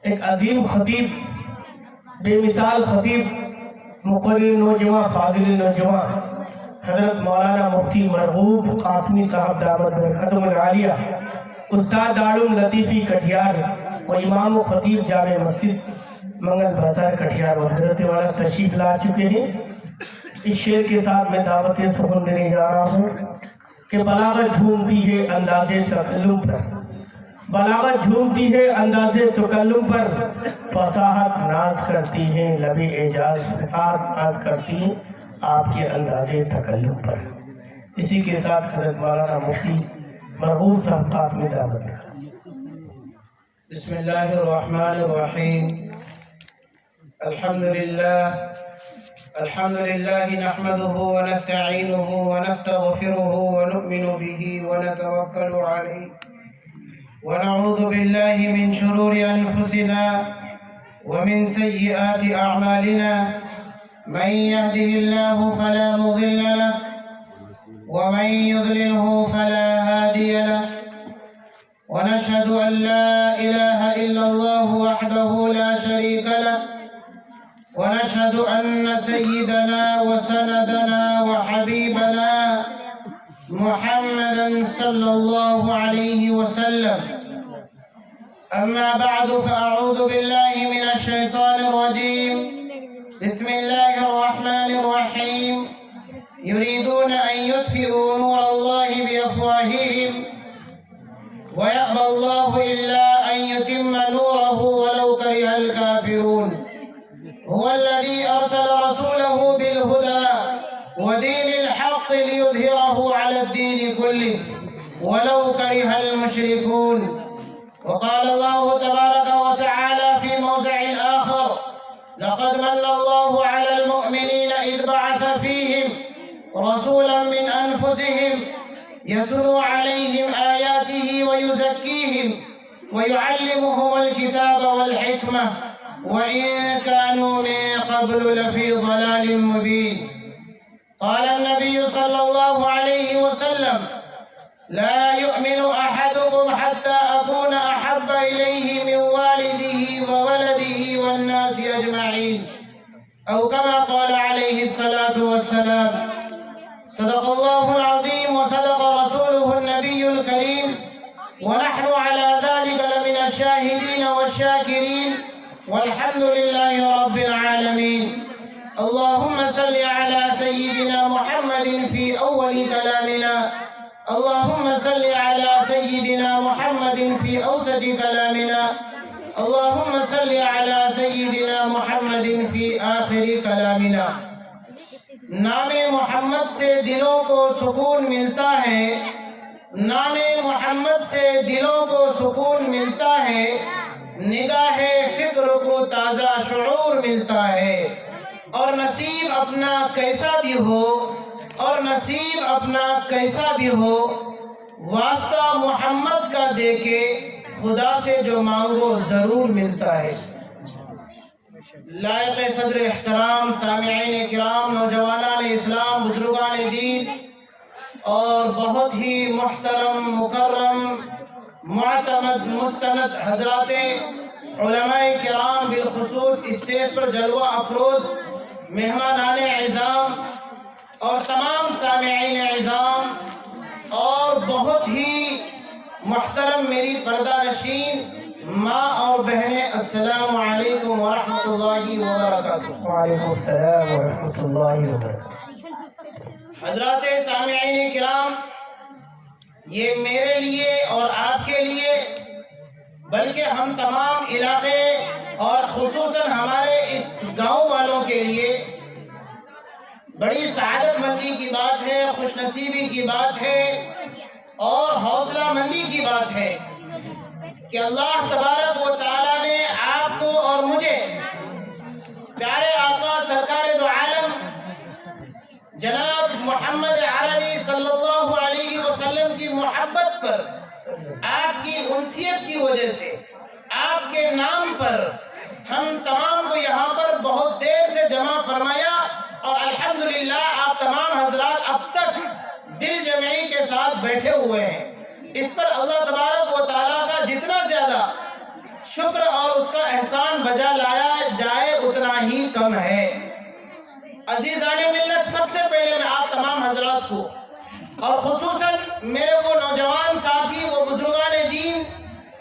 ایک عظیم خطیب، بے مثال خطیب، مقرر نوجوان، فاضل نوجوان حضرت مولانا مفتی مرغوب قاسمی صاحب دعوت برکاتہم العالیہ، استاد دارالعلوم لطیفی کٹھیار و امام و خطیب جامع مسجد منگل بازار کٹھیار و حضرت والا تشریف لا چکے ہیں۔ اس شعر کے ساتھ میں دعوت سخن دینے جا رہا ہوں کہ بلاغت جھومتی ہے انداز تکلم پر، بلاغت جھومتی ہے انداز تکلم پر، فصاحت ناز کرتی ہے لب اعجاز، فصاحت ناز کرتی ہے آپ کے انداز تکلم پر۔ اسی کے ساتھ حضرت مولانا مفتی مرغوب صاحب قاسمی دعوت۔ بسم اللہ الرحمن الرحیم، الحمد للہ نحمده ونستعینه ونستغفره ونؤمن به ونتوکل علیہ ونعوذ باللہ من شرور انفسنا ومن سیئات اعمالنا، من يهده الله فلا مضل له ومن يضلله فلا هادي له، ونشهد أن لا إله إلا الله وحده لا شريك له، ونشهد أن سيدنا وسندنا وحبيبنا محمدا صلى الله عليه وسلم. أما بعد فأعوذ بالله من الشيطان الرجيم، بسم الله الرحمن الرحيم. يريدون أن يطفئوا نور الله بأفواههم ويأبى الله إلا أن يتم نوره ولو كره الكافرون. هو الذي أرسل رسوله بالهدى ودين الحق ليظهره على الدين كله ولو كره المشركون. وقال الله تبارك وتعالى في موضع آخر: لقد من الله على المؤمنين إذ بعث فيهم رسولا من أنفسهم يتلو عليهم آياته ويزكيهم ويعلمهم الكتاب والحكمة وإن كانوا من قبل لفي ضلال مبين. قال النبي صلى الله عليه وسلم: لا يؤمن أحدكم حتى أكون أحب إليه من والده وولده والناس أجمعين، أو كما قال عليه الصلاة والسلام. صدق الله العظيم وصدق رسوله النبي الكريم، ونحن على ذلك لمن الشاهدين والشاكرين، والحمد لله رب العالمين. اللهم صل على سيدنا محمد في أول كلامنا، اللهم صل على سيدنا محمد في أوسط كلامنا، اللهم صل على سيدنا محمد في آخر كلامنا. نام محمد سے دلوں کو سکون ملتا ہے، نام محمد سے دلوں کو سکون ملتا ہے، نگاہ فکر کو تازہ شعور ملتا ہے. اور نصیب اپنا کیسا بھی ہو، اور نصیب اپنا کیسا بھی ہو، واسطہ محمد کا دے کے خدا سے جو مانگو ضرور ملتا ہے. لائق صدر احترام سامعین کرام، نوجوانان اسلام، بزرگان دین اور بہت ہی محترم مکرم معتمد مستند حضرات علماء کرام، بالخصوص اسٹیج پر جلوہ افروز مہمانان اعظام اور تمام سامعین اعظام اور بہت ہی محترم میری پردہ نشین ماں اور بہنیں، السلام علیکم ورحمۃ اللہ وبرکاتہ. وعلیکم السلام ورحمۃ اللہ وبرکاتہ. حضرات سامعین کرام، یہ میرے لیے اور آپ کے لیے، بلکہ ہم تمام علاقے اور خصوصاً ہمارے اس گاؤں والوں کے لیے بڑی سعادت مندی کی بات ہے، خوش نصیبی کی بات ہے اور حوصلہ مندی کی بات ہے کہ اللہ تبارک و تعالیٰ نے آپ کو اور مجھے پیارے آقا سرکار دو عالم جناب محمد عربی صلی اللہ علیہ وسلم کی محبت پر، آپ کی انسیت کی وجہ سے، آپ کے نام پر ہم تمام کو یہاں پر بہت دیر سے جمع فرمایا، اور الحمدللہ آپ تمام حضرات اب تک دل جمعی کے ساتھ بیٹھے ہوئے ہیں. اس پر اللہ تبارک و تعالیٰ کا جتنا زیادہ شکر اور اس کا احسان بجا لایا جائے اتنا ہی کم ہے۔ عزیزان ملت، سب سے پہلے میں آپ تمام حضرات کو اور خصوصاً میرے وہ نوجوان ساتھی، وہ بزرگان دین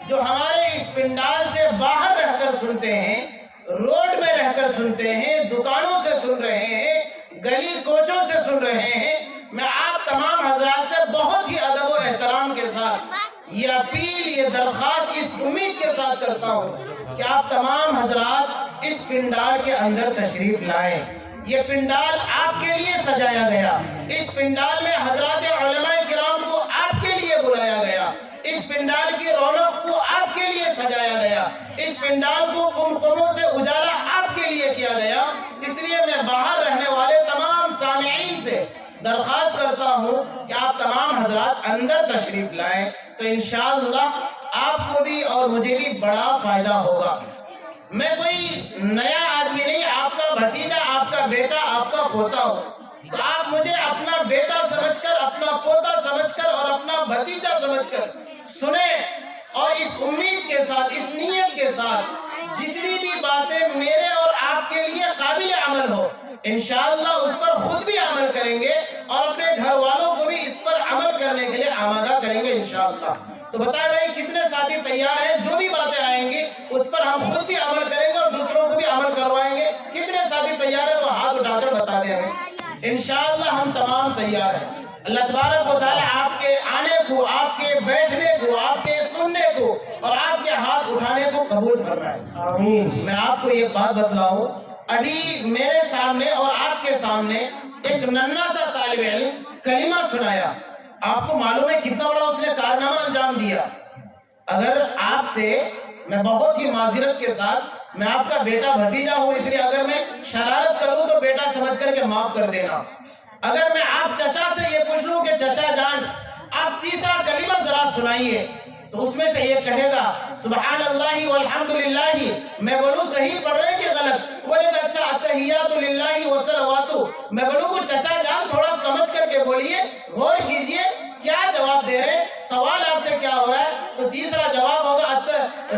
جو ہمارے اس پنڈال سے باہر رہ کر سنتے ہیں، روڈ میں رہ کر سنتے ہیں، دکانوں سے سن رہے ہیں، گلی کوچوں سے سن رہے ہیں، میں آپ تمام حضرات سے بہت ہی ادب و احترام کے ساتھ یہ اپیل، یہ درخواست اس امید کے ساتھ کرتا ہوں کہ آپ تمام حضرات اس پنڈال کے اندر تشریف لائیں۔ یہ پنڈال آپ کے لیے سجایا گیا، اس پنڈال میں حضرات علماء کرام کو آپ کے لیے بلایا گیا، اس پنڈال کی رونق کو آپ کے لیے سجایا گیا، اس پنڈال کو قمقموں سے اجالا آپ کے لیے کیا گیا۔ اس لیے میں باہر رہنے والے تمام سامعین سے درخواست کرتا ہوں کہ آپ تمام حضرات اندر تشریف لائیں، تو انشاءاللہ آپ کو بھی اور مجھے بھی بڑا فائدہ ہوگا۔ میں کوئی نیا آدمی نہیں، آپ کا بھتیجا، آپ کا بیٹا، آپ کا پوتا ہوں، تو آپ مجھے اپنا بیٹا سمجھ کر، اپنا پوتا سمجھ کر اور اپنا بھتیجا سمجھ کر سنیں، اور اس امید کے ساتھ، اس نیت کے ساتھ جتنی بھی باتیں میرے اور آپ کے لیے قابل عمل ہو، انشاءاللہ اس پر خود بھی عمل کریں گے اور اپنے گھر والوں کو بھی اس پر عمل کرنے کے لیے آمادہ کریں گے انشاءاللہ۔ تو بتائیں بھائی کتنے ساتھی تیار ہیں؟ جو بھی باتیں آئیں گی اس پر ہم خود بھی عمل کریں گے اور دوسروں کو بھی عمل کروائیں گے۔ کتنے ساتھی تیار ہیں وہ ہاتھ اٹھا کر بتا دیں ہمیں۔ انشاءاللہ ہم تمام تیار ہیں۔ اللہ تبارک و تعالی آپ کے آنے کو، آپ کے بیٹھنے کو، آپ کے سننے کو اور آپ کے ہاتھ اٹھانے کو قبول فرمائے۔ آمین۔ میں آپ کو یہ بات بتلاؤں، ابھی میرے سامنے اور آپ کے سامنے ایک ننھا سا طالب علم کلمہ سنایا، آپ کو معلوم ہے کتنا بڑا اس نے کارنامہ انجام دیا۔ اگر آپ سے میں بہت ہی معذرت کے ساتھ، میں آپ کا بیٹا بھتیجا ہوں، اس لیے اگر میں شرارت کروں تو بیٹا سمجھ کر کے معاف کر دینا۔ اگر میں آپ چچا سے یہ پوچھ لوں کہ چچا جان آپ تیسرا کلمہ ذرا سنائیے، تو اس میں سے یہ کہے گا سبحان اللہ والحمدللہ، میں بولوں صحیح پڑھ رہے کہ غلط؟ بولے گا اچھا التحیات للہ والصلوات، میں بولوں کہ چچا جان تھوڑا سمجھ کر کے بولیے، غور کیجئے کیا جواب دے رہے، سوال آپ سے کیا ہو رہا ہے؟ تو تیسرا جواب ہوگا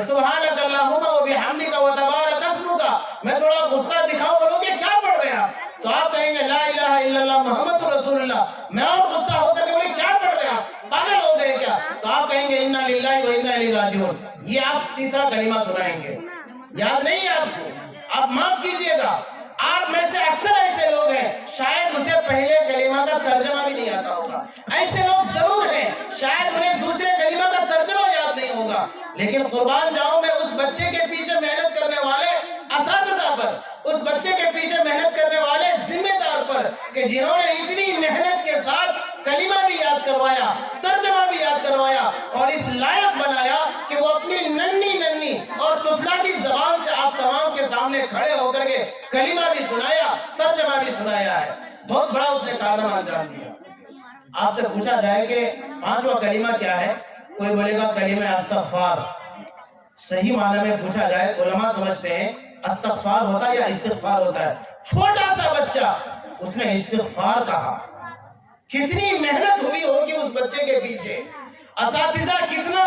سبحانک اللہم وبحمدک وتبارک اسمک۔ میں تھوڑا غصہ دکھاؤں، بولوں کہ کیا پڑھ رہے ہیں آپ؟ تو آپ کہیں گے لا الہ الا اللہ محمد رسول اللہ۔ میں اور غصہ ہو کر کے بولے کیا پڑھ رہے ہیں آپ؟ پاگل ہو گئے کیا؟ تو آپ کہیں گے انا للہ و انا الیہ راجعون۔ یہ آپ تیسرا کلمہ سنائیں گے، یاد نہیں ہے آپ کو؟ آپ معاف کیجئے گا، آپ میں سے اکثر ایسے لوگ ہیں شاید اسے پہلے کلمہ کا ترجمہ بھی نہیں آتا ہوگا، ایسے لوگ ضرور ہیں شاید انہیں دوسرے کلمہ کا ترجمہ یاد نہیں ہوگا، لیکن قربان جاؤں میں اس بچے کے پیچھے محنت کرنے والے اساتذہ پر، اس بچے کے پیچھے محنت کرنے والے ذمہ دار پر کہ جنہوں نے اتنی محنت کے ساتھ کلمہ بھی یاد کروایا، ترجمہ بھی یاد کروایا اور اس لائق بنایا کہ وہ اپنی ننھی اور طفلاتی زبان سے آپ تمام کے سامنے کھڑے ہو کر کے کلمہ بھی سنایا، ترجمہ بھی سنایا ہے۔ بہت بڑا اس نے کارنامہ انجام دیا۔ آپ سے پوچھا جائے کہ پانچواں کلمہ کیا ہے، کوئی بولے گا کلمہ استغفار۔ صحیح معنی میں پوچھا جائے علماء سمجھتے ہیں استغفار ہوتا ہے یا استغفار ہوتا ہے؟ چھوٹا سا بچہ اس نے استغفار کہا۔ کتنی محنت ہوئی ہوگی اس بچے کے پیچھے، اساتذہ کتنا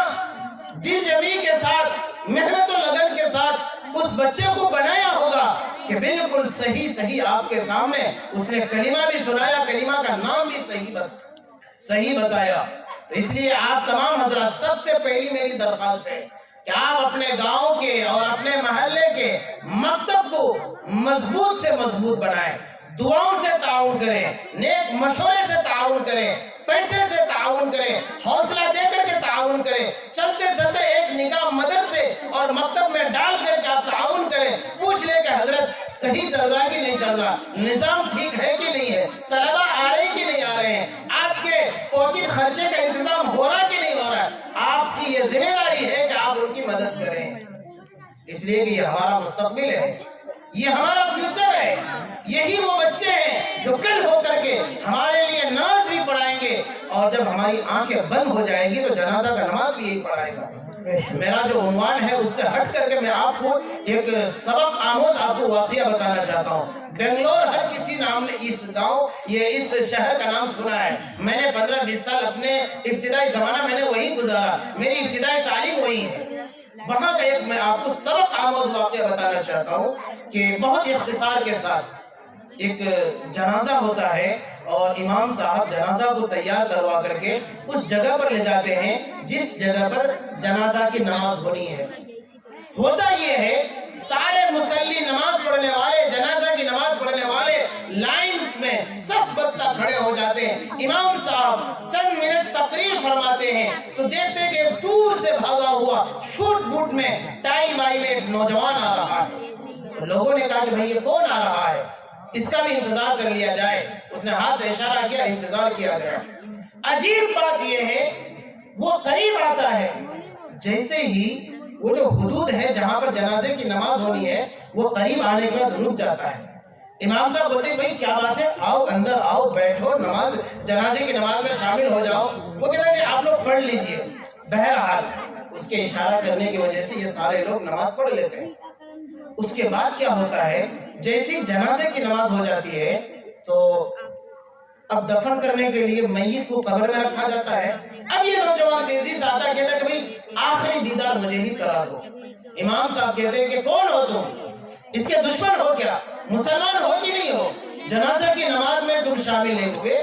دل جمی کے ساتھ، محنت و لگن کے ساتھ اس بچے کو بنایا ہوگا کہ بالکل صحیح آپ کے سامنے اس نے کلمہ بھی سنایا، کلمہ کا نام بھی صحیح بتایا۔ اس لیے آپ تمام حضرات، سب سے پہلی میری درخواست ہے کہ آپ اپنے گاؤں کے اور اپنے محلے کے مکتب کو مضبوط سے مضبوط بنائیں، دعاؤں سے تعاون کریں، نیک مشورے سے تعاون کریں، پیسے سے تعاون کریں، حوصلہ دے کر کے تعاون کریں، چلتے چلتے ایک نگاہ مدرسے اور مکتب میں ڈال کر کے آپ تعاون کریں، پوچھ لیں کہ حضرت صحیح چل رہا ہے کہ نہیں چل رہا، نظام ٹھیک ہے کہ نہیں ہے، طلبہ آ رہے کہ نہیں آ رہے ہیں، آپ کے پاکٹ خرچے کا انتظام ہو رہا کہ نہیں ہو رہا ہے۔ آپ کی یہ ذمہ داری ہے کہ آپ ان کی مدد کریں، اس لیے کہ یہ ہمارا مستقبل ہے، یہ ہمارا فیوچر ہے، یہی وہ بچے ہیں جو کل ہو کر کے ہمارے لیے نماز بھی پڑھائیں گے، اور جب ہماری آنکھیں بند ہو جائیں گی تو جنازہ کا نماز بھی یہی پڑھائے گا۔ میرا جو عنوان ہے اس سے ہٹ کر کے میں آپ کو ایک سبق آموز آپ کو واقعہ بتانا چاہتا ہوں۔ بنگلور ہر کسی نام نے اس گاؤں، یہ اس شہر کا نام سنا ہے۔ میں نے 15-20 سال اپنے ابتدائی زمانہ میں نے وہی گزارا، میری ابتدائی تعلیم وہی ہے۔ وہاں کا ایک میں آپ کو سبق آموز واقعہ بتانا چاہتا ہوں کہ بہت اختصار کے ساتھ ایک جنازہ ہوتا ہے اور امام صاحب جنازہ کو تیار کروا کر کے اس جگہ پر لے جاتے ہیں جس جگہ پر جنازہ کی نماز ہونی ہے۔ ہوتا یہ ہے سارے مصلی نماز پڑھنے والے، جنازہ کی نماز پڑھنے والے لائن میں صف بستہ کھڑے ہو جاتے ہیں۔ امام صاحب چند منٹ تقریر فرماتے ہیں تو دیکھتے کہ دور سے بھاگا ہوا شوٹ بوٹ میں ٹائی بائی میں ایک نوجوان آ رہا ہے۔ لوگوں نے کہا کہ بھئی یہ کون آ رہا ہے، اس کا بھی انتظار کر لیا جائے۔ اس نے ہاتھ سے اشارہ کیا، انتظار کیا گیا۔ عجیب بات یہ ہے وہ قریب آتا ہے، جیسے ہی وہ جو حدود ہے جہاں پر جنازے کی نماز ہونی ہے وہ قریب آنے کے بعد رک جاتا ہے۔ امام صاحب بولتے ہیں بھئی کیا بات ہے، آؤ اندر آؤ، بیٹھو، نماز جنازے کی نماز میں شامل ہو جاؤ۔ وہ کہتا ہے کہ آپ لوگ پڑھ لیجئے۔ بہرحال اس کے اشارہ کرنے کی وجہ سے یہ سارے لوگ نماز پڑھ لیتے ہیں۔ اس کے بعد کیا ہوتا ہے، جیسی جنازے کی نماز ہو جاتی ہے تو اب دفن کرنے کے لیے میت کو قبر میں رکھا جاتا ہے۔ اب یہ نوجوان تیزی سے آتا کہتا ہے کہ بھئی آخری دیدار مجھے بھی کرا دو۔ امام صاحب کہتے ہیں کہ کون ہو تم، اس کے دشمن ہو کیا، مسلمان ہو کہ نہیں ہو، جنازہ کی نماز میں تم شامل نہیں ہوئے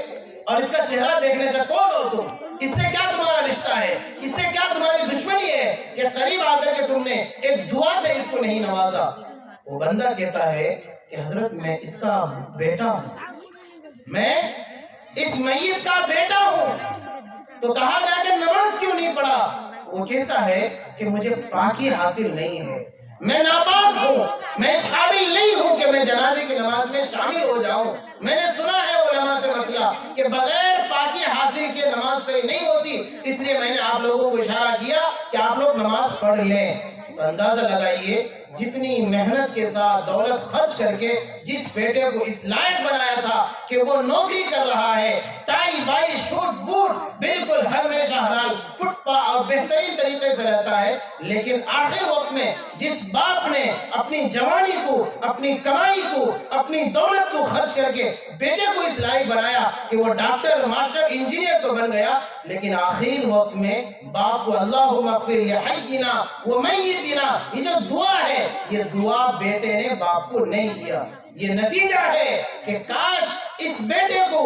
اور اس کا چہرہ دیکھنے سے کون ہو تم، اس سے کیا تمہارا رشتہ ہے، اس سے کیا تمہاری دشمنی ہے کہ قریب آ کر کے تم نے ایک دعا سے اس کو نہیں نوازا۔ وہ بندہ کہتا ہے کہ حضرت میں اس کا بیٹا ہوں، میں اس میت کا بیٹا ہوں۔ تو کہا گیا کہ نماز کیوں نہیں پڑھا؟ وہ کہتا ہے کہ مجھے پاکی حاصل نہیں ہے، میں ناپاک ہوں، میں اس قابل نہیں ہوں کہ میں جنازے کی نماز میں شامل ہو جاؤں۔ میں نے سنا ہے علماء سے مسئلہ کہ بغیر پاکی حاصل کے نماز صحیح نہیں ہوتی، اس لیے میں نے آپ لوگوں کو اشارہ کیا کہ آپ لوگ نماز پڑھ لیں۔ تو اندازہ لگائیے جتنی محنت کے ساتھ دولت خرچ کر کے جس بیٹے کو اس لائق بنایا تھا کہ وہ نوکری کر رہا ہے، ٹائی بائی شوٹ بوٹ بالکل ہمیشہ حلال فٹ پا اور بہترین طریقے سے رہتا ہے، لیکن آخر وقت میں جس باپ نے اپنی جوانی کو، اپنی کمائی کو، اپنی دولت کو خرچ کر کے بیٹے کو اس لائق بنایا کہ وہ ڈاکٹر، ماسٹر، انجینئر تو بن گیا، لیکن آخر وقت میں باپ کو اللہم اغفر لحینا ومیتنا، یہ جو دعا ہے یہ دعا بیٹے نے باپ کو نہیں دیا۔ یہ نتیجہ ہے کہ کاش اس بیٹے کو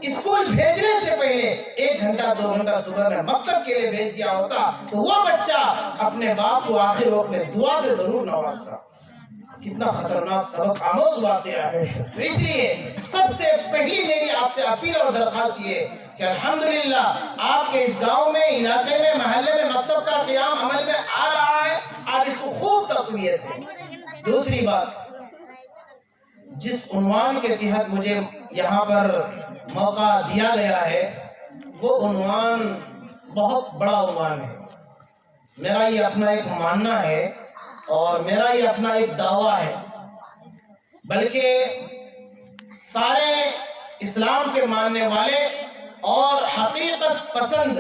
اسکول بھیجنے سے پہلے 1 گھنٹہ 2 گھنٹہ صبح میں مکتب کے لیے بھیج دیا ہوتا تو وہ بچہ اپنے باپ کو آخر وقت میں دعا سے ضرور نوازتا۔ کتنا خطرناک سبق آموز واقعہ ہے۔ تو اس لیے سب سے پہلی میری آپ سے اپیل اور درخواست یہ کہ الحمدللہ آپ کے اس گاؤں میں، علاقے میں، محلے میں مکتب کا قیام عمل میں آ رہا ہے، آپ اس کو خوب تقویت دیں۔ دوسری بات، جس عنوان کے تحت مجھے یہاں پر موقع دیا گیا ہے وہ عنوان بہت بڑا عنوان ہے۔ میرا یہ اپنا ایک ماننا ہے اور میرا یہ اپنا ایک دعویٰ ہے، بلکہ سارے اسلام کے ماننے والے اور حقیقت پسند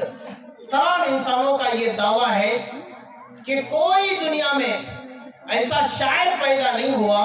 تمام انسانوں کا یہ دعویٰ ہے کہ کوئی دنیا میں ایسا شاعر پیدا نہیں ہوا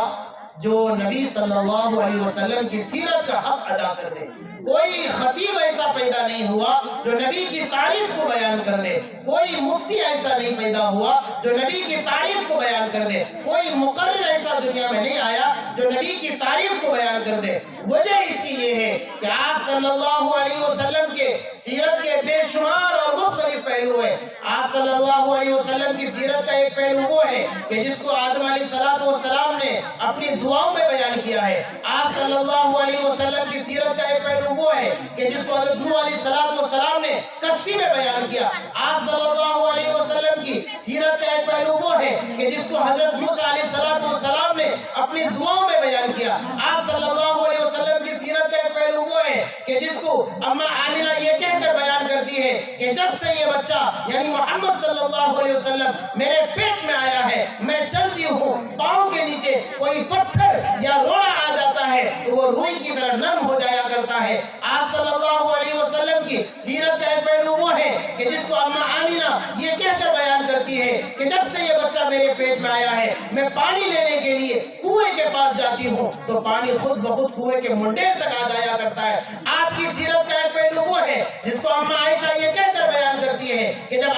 جو نبی صلی اللہ علیہ وسلم کی سیرت کا حق ادا کر دے، کوئی خطیب ایسا پیدا نہیں ہوا جو نبی کی تعریف کو بیان کر دے، کوئی مفتی ایسا نہیں پیدا ہوا جو نبی کی تعریف کو بیان کر دے، کوئی مقرر ایسا دنیا میں نہیں آیا جو نبی کی تعریف کو بیان کر دے۔ وجہ اس کی یہ ہے کہ آپ صلی اللہ علیہ وسلم کے سیرت کے بے شمار اور مختلف پہلو ہیں۔ آپ صلی اللہ علیہ وسلم کی سیرت کا ایک پہلو وہ ہے کہ جس کو آدم علیہ السلام نے اپنی دعاؤں میں بیان کیا ہے۔ آپ صلی اللہ علیہ وسلم کی سیرت کا ایک پہلو وہ ہے کہ جس کو حضرت نوح علیہ السلام نے کشتی میں بیان کیا۔ آپ صلی اللہ علیہ وسلم کی سیرت کا ایک پہلو وہ ہے کہ جس کو حضرت موسیٰ علیہ السلام نے اپنی دعاؤں میں بیان کیا۔ آپ صلی اللہ علیہ وسلم کی سیرت کا ایک پہلو وہ ہے کہ جس کو اماں آمینہ یہ کہہ کر بیان کرتی ہے کہ جب سے یہ بچہ یعنی محمد صلی اللہ علیہ وسلم میرے پیٹ میں آیا ہے، میں چلتی ہوں، پاؤں کے نیچے کوئی پتھر یا روڑا آ جاتا ہے تو وہ روئی کی طرح نرم ہو جایا کرتا ہے۔ آپ صلی اللہ علیہ وسلم کی سیرت کا ایک پہلو وہ ہے کہ جس کو اماں آمینہ یہ کہہ کر بیان کرتی ہے کہ جب سے یہ بچہ میرے پیٹ میں آیا ہے میں پانی لینے کے لیے کنویں کے پاس جاتی ہوں تو پانی خود بخود کنویں کے منڈیر تک آ جایا کرتا ہے۔ آپ کی سیرت کا ایک پہلو وہ ہے جس کو اماں عائشہ یہ کہہ کر بیان کرتی ہے کہ جب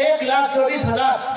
1,24,000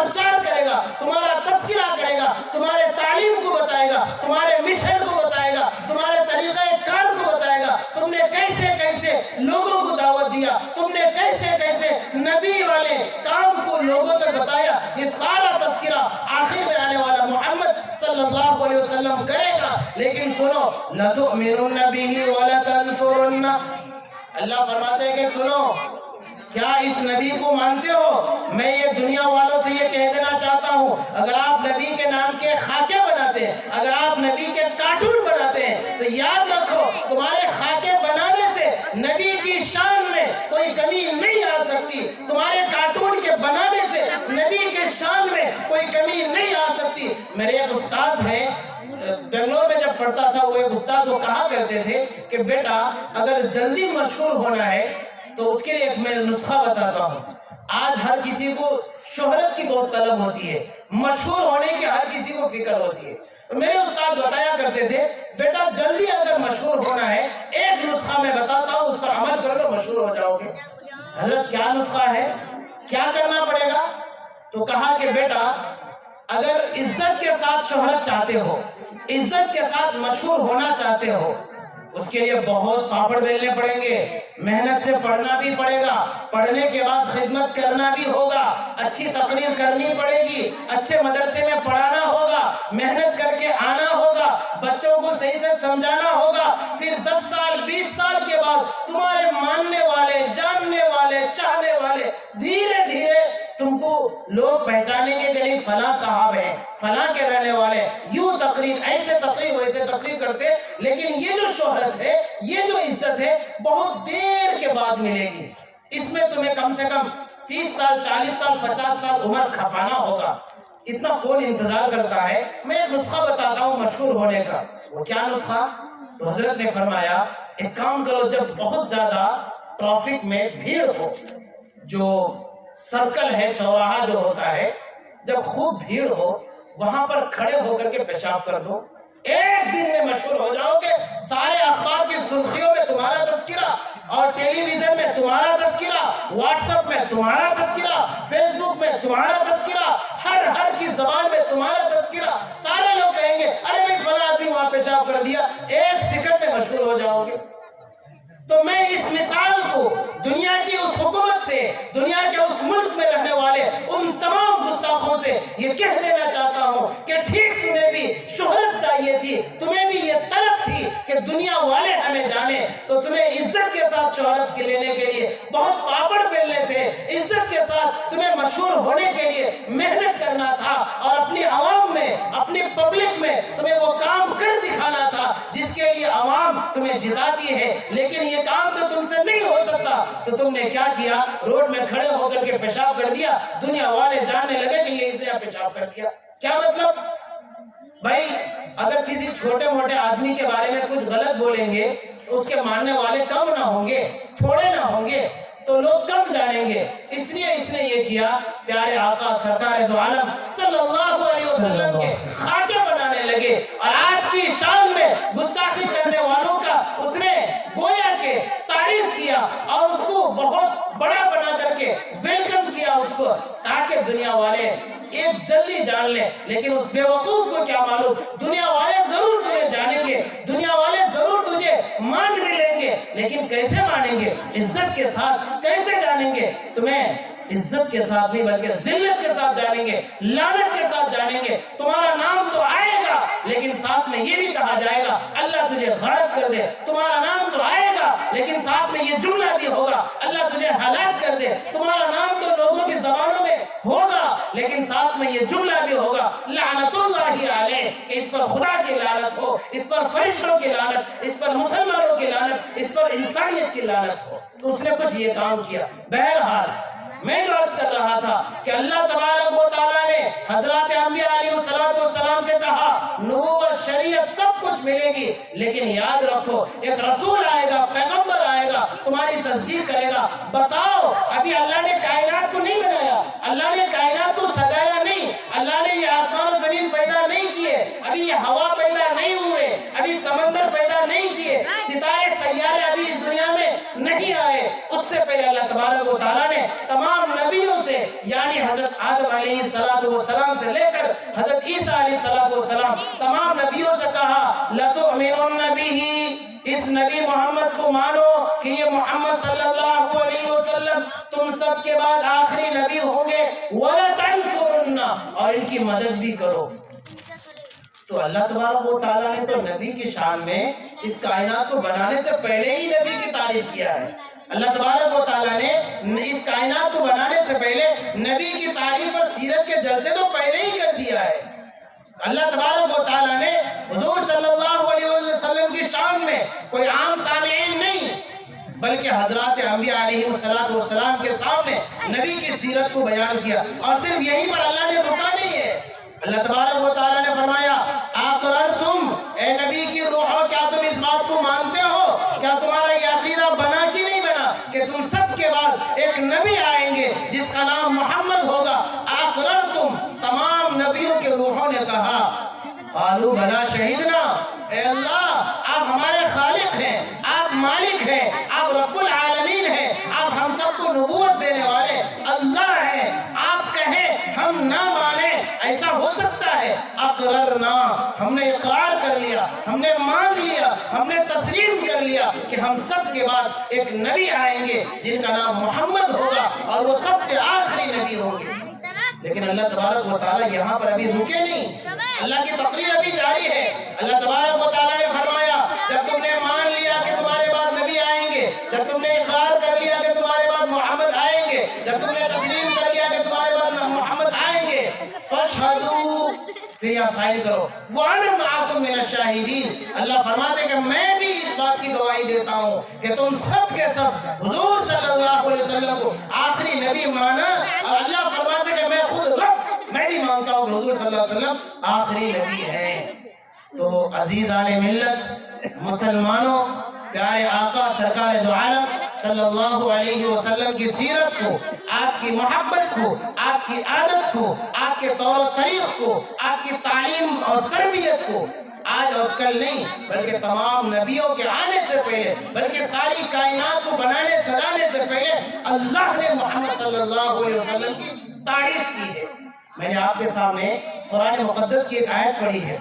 پرچار کرے گا، تمہارا تذکرہ کرے گا، تمہارے تعلیم کو بتائے گا، تمہارے مشن کو بتائے گا، تمہارے طریقہ کار کو بتائے گا، تم نے کیسے کیسے لوگوں کو دعوت دیا، تم نے کیسے کیسے نبی والے کام کو لوگوں تک بتایا، یہ سارا تذکرہ آخر میں آنے والا محمد صلی اللہ علیہ وسلم کرے گا۔ لیکن سنو، لَتُؤْمِنُنَّ بِهِ وَلَتَنْصُرُنَّ، اللہ فرماتے ہیں کہ سنو، کیا اس نبی کو مانتے ہو؟ میں یہ دنیا والوں سے یہ کہہ دینا چاہتا ہوں، اگر آپ نبی کے نام کے خاکے بناتے ہیں، اگر آپ نبی کے کارٹون بناتے ہیں، تو یاد رکھو تمہارے خاکے بنانے سے نبی کی شان میں کوئی کمی نہیں آ سکتی، تمہارے کارٹون کے بنانے سے نبی کے شان میں کوئی کمی نہیں آ سکتی۔ میرے ایک استاد ہیں، بنگلور میں جب پڑھتا تھا، وہ ایک استاد وہ کہا کرتے تھے کہ بیٹا اگر جلدی مشہور ہونا ہے تو اس کے لیے ایک میں نسخہ بتاتا ہوں۔ آج ہر کسی کو شہرت کی بہت طلب ہوتی ہے، مشہور ہونے کی ہر کسی کو فکر ہوتی ہے۔ میرے استاد بتایا کرتے تھے بیٹا جلدی اگر مشہور ہونا ہے، ایک نسخہ میں بتاتا ہوں، اس پر عمل کر لو، مشہور ہو جاؤ گے۔ حضرت کیا نسخہ ہے، کیا کرنا پڑے گا؟ تو کہا کہ بیٹا اگر عزت کے ساتھ شہرت چاہتے ہو، عزت کے ساتھ مشہور ہونا چاہتے ہو، اس کے لیے بہت پاپڑ بیلنے پڑیں گے، محنت سے پڑھنا بھی پڑے گا، پڑھنے کے بعد خدمت کرنا بھی ہوگا، اچھی تقریر کرنی پڑے گی، اچھے مدرسے میں پڑھانا ہوگا، محنت کر کے آنا ہوگا، بچوں کو صحیح سے سمجھانا ہوگا، پھر 10 سال 20 سال کے بعد تمہارے ماننے والے، جاننے والے، چاہنے والے دھیرے دھیرے تم کو لوگ پہچانیں گے کہ نہیں فلاں صاحب ہیں، فلاں کے رہنے والے، یوں تقریر، ایسے تقریر ویسے تقریر کرتے۔ لیکن یہ جو شہرت ہے، یہ جو عزت ہے، بہت دیر کے بعد ملے گی، اس میں تمہیں کم سے کم 30 سال 40 سال 50 سال عمر کھپانا ہوگا، اتنا کون انتظار کرتا ہے؟ میں ایک نسخہ بتاتا ہوں مشہور ہونے کا۔ وہ کیا نسخہ؟ تو حضرت نے فرمایا ایک کام کرو، جب بہت زیادہ ٹریفک میں بھیڑ ہو، جو سرکل ہے، چوراہا جو ہوتا ہے، جب خوب بھیڑ ہو، وہاں پر کھڑے ہو کر کے پیشاب کر دو، ایک دن میں مشہور ہو جاؤ گے، سارے اخبار کی سرخیوں میں تمہارا تذکرہ، اور ٹیلی ویژن میں تمہارا تذکرہ، واٹس ایپ میں تمہارا تذکرہ، فیس بک میں تمہارا تذکرہ، ہر کی زبان میں تمہارا تذکرہ، سارے لوگ کہیں گے ارے بھائی فلاں آدمی وہاں پیشاب کر دیا، ایک سیکنڈ میں مشہور ہو جاؤ گے۔ تو میں اس مثال کو دنیا کی اس حکومت سے، دنیا کے اس ملک میں رہنے والے ان تمام گستاخوں سے یہ کہہ دینا چاہتا ہوں کہ ٹھیک تمہیں بھی شہرت چاہیے تھی، تمہیں بھی یہ طلب تھی کہ دنیا والے ہمیں جانے، تو تمہیں عزت کے ساتھ شہرت کے لینے کے لیے بہت پاپڑ بیلنے تھے، عزت کے ساتھ تمہیں مشہور ہونے کے لیے محنت کرنا تھا، اور اپنی عوام میں، اپنی پبلک میں تمہیں وہ کام کر دکھانا تھا جس کے لیے عوام تمہیں جتاتی ہے۔ لیکن یہ کام تو تم سے نہیں ہو سکتا، تو تم نے کیا کیا؟ روڈ میں کھڑے ہو کر کے پیشاب کر دیا، دنیا والے جاننے لگے کہ یہ اس نے پیشاب کر دیا۔ کیا مطلب؟ بھائی اگر کسی چھوٹے موٹے آدمی کے بارے میں کچھ غلط بولیں گے تو اس کے ماننے والے کم نہ ہوں گے، تھوڑے نہ ہوں گے، تو لوگ کم جانیں گے۔ اس لیے اس نے یہ کیا، پیارے آقا سرکار دو عالم صلی اللہ علیہ وسلم کے خاکے بنانے لگے، اور آپ کی شان میں گستاخی کرنے والوں کا اس نے گویا کہ تعریف کیا، اور اس کو بہت بڑا بنا کر کے ویلکم کیا اس کو، تاکہ دنیا والے ایک جلدی جان لیں۔ لیکن اس بے وقوف کو کیا معلوم، دنیا والے ضرور تجھے جانیں گے، دنیا والے ضرور تجھے مان بھی لیں گے، لیکن کیسے مانیں گے؟ عزت کے ساتھ کیسے جانیں گے؟ تمہیں عزت کے ساتھ نہیں بلکہ ذلت کے ساتھ جانیں گے، لعنت کے ساتھ جانیں گے۔ تمہارا نام تو آئے گا، لیکن ساتھ میں یہ بھی کہا جائے گا اللہ تجھے غارت کر دے۔ تمہارا نام تو آئے گا، لیکن ساتھ میں یہ جملہ بھی ہوگا اللہ تجھے ہلاک کر دے۔ تمہارا نام تو لوگوں کی زبانوں میں ہوگا، لیکن ساتھ میں یہ جملہ بھی ہوگا لعنت اللہ علیہ، کہ اس پر خدا کی لعنت ہو، اس پر فرشتوں کی لعنت، اس پر مسلمانوں کی لعنت، اس پر انسانیت کی لعنت ہو۔ تو اس نے کچھ یہ کام کیا۔ بہرحال میں جو عرض کر رہا تھا کہ اللہ تبارک و تعالیٰ نے حضرات انبیاء علیہ السلام سے کہا نبوت شریعت سب کچھ ملے گی، لیکن یاد رکھو ایک رسول آئے گا، پیغمبر آئے گا، تمہاری تصدیق کرے گا۔ بتاؤ ابھی اللہ نے کائنات کو نہیں بنایا، اللہ نے کائنات کو سجایا نہیں، اللہ نے یہ آسمان و زمین پیدا نہیں کیے، ابھی یہ ہوا پیدا نہیں ہوئے، ابھی سمندر پیدا نہیں کیے، ستارے سیارے ابھی اس دنیا میں نہیں آئے۔ اس سے پہلے اللہ تبارک و تعالیٰ نے تمام نبیوں سے، یعنی حضرت حضرت آدم علیہ السلام سے لے کر حضرت عیسیٰ علیہ السلام تمام نبیوں سے کہا لَتُؤْمِنُنَّ بِهِ، اس نبی محمد کو مانو کہ یہ محمد صلی اللہ علیہ وسلم تم سب کے بعد آخری نبی ہوں گے، وَلَتَنْصُرُنَّ، اور ان کی مدد بھی کرو۔ تو اللہ تبارک و تعالیٰ نے تو نبی کی شان میں اس کائنات کو بنانے سے پہلے ہی نبی کی تعریف کیا ہے۔ اللہ تبارک و تعالیٰ نے اس کائنات کو بنانے سے پہلے نبی کی تعریف اور سیرت کے جلسے تو پہلے ہی کر دیا ہے۔ اللہ تبارک و تعالیٰ نے حضور صلی اللہ علیہ وسلم کی شان میں کوئی عام سامعین نہیں، بلکہ حضرات انبیاء علیہ السلام کے سامنے نبی کی سیرت کو بیان کیا، اور صرف یہیں پر اللہ نے رکا نہیں ہے۔ اللہ تبارک و تعالیٰ نے فرمایا اقررتم، اے نبی کی روحوں کیا تم اس بات کو مانتے ہو؟ کیا تمہارا یہ عقیدہ بنا کہ نہیں بنا کہ تم سب کے بعد ایک نبی آئیں گے جس کا نام محمد ہوگا؟ اقررتم، تمام نبیوں کے روحوں نے کہا قالوا بلا شہیدنا، اے اللہ آپ ہمارے خالق ہیں، آپ مالک ہیں، آپ رب العالمین ہیں، آپ ہم سب کو نبوت دینے والے اللہ ہیں، آپ کہیں ہم نہ مانیں، ایسا ہو سکتا ہے؟ اقررنا، ہم نے اقرار کر لیا، ہم نے مان لیا، ہم نے تسلیم کر لیا کہ ہم سب کے بعد ایک نبی آئیں گے جن کا نام محمد ہوگا اور وہ سب سے آخری نبی ہوں گے۔ لیکن اللہ تبارک و تعالیٰ یہاں پر ابھی رکے نہیں، اللہ کی تقریر ابھی جاری ہے۔ اللہ تبارک و تعالیٰ نے فرمایا جب تم نے مان لیا کہ تمہارے بعد نبی آئیں گے، جب تم نے اقرار کر لیا کہ تمہارے بعد محمد آئیں گے، جب تم نے تسلیم کر لیا کہ تمہارے بعد محمد آئیں گے، فَاشْهَدُوا، پھر یہاں سائن کرو، وَأَنَا مَعَكُمْ مِنَ الشَّاهِدِينَ، اللہ فرماتے کہ میں بھی اس بات کی گواہی دیتا ہوں کہ تم سب کے سب حضور صلی اللہ علیہ وسلم کو آخری نبی مانا، اور اللہ فرماتے کہ میں خود رب، میں بھی مانتا ہوں کہ حضور صلی اللہ علیہ وسلم آخری نبی ہے۔ تو عزیزان ملت، مسلمانوں، پیارے آقا سرکار دو عالم صلی اللہ علیہ وسلم کی سیرت کو، آپ کی محبت کو، آپ کی عادت کو، آپ کے طور و طریق کو، آپ کی تعلیم اور تربیت کو آج اور کل نہیں بلکہ تمام نبیوں کے آنے سے پہلے، بلکہ ساری کائنات کو بنانے سجانے سے پہلے اللہ نے محمد صلی اللہ علیہ وسلم کی تعریف کی ہے۔ میں نے آپ کے سامنے قرآن مقدس کی ایک آیت پڑھی ہے،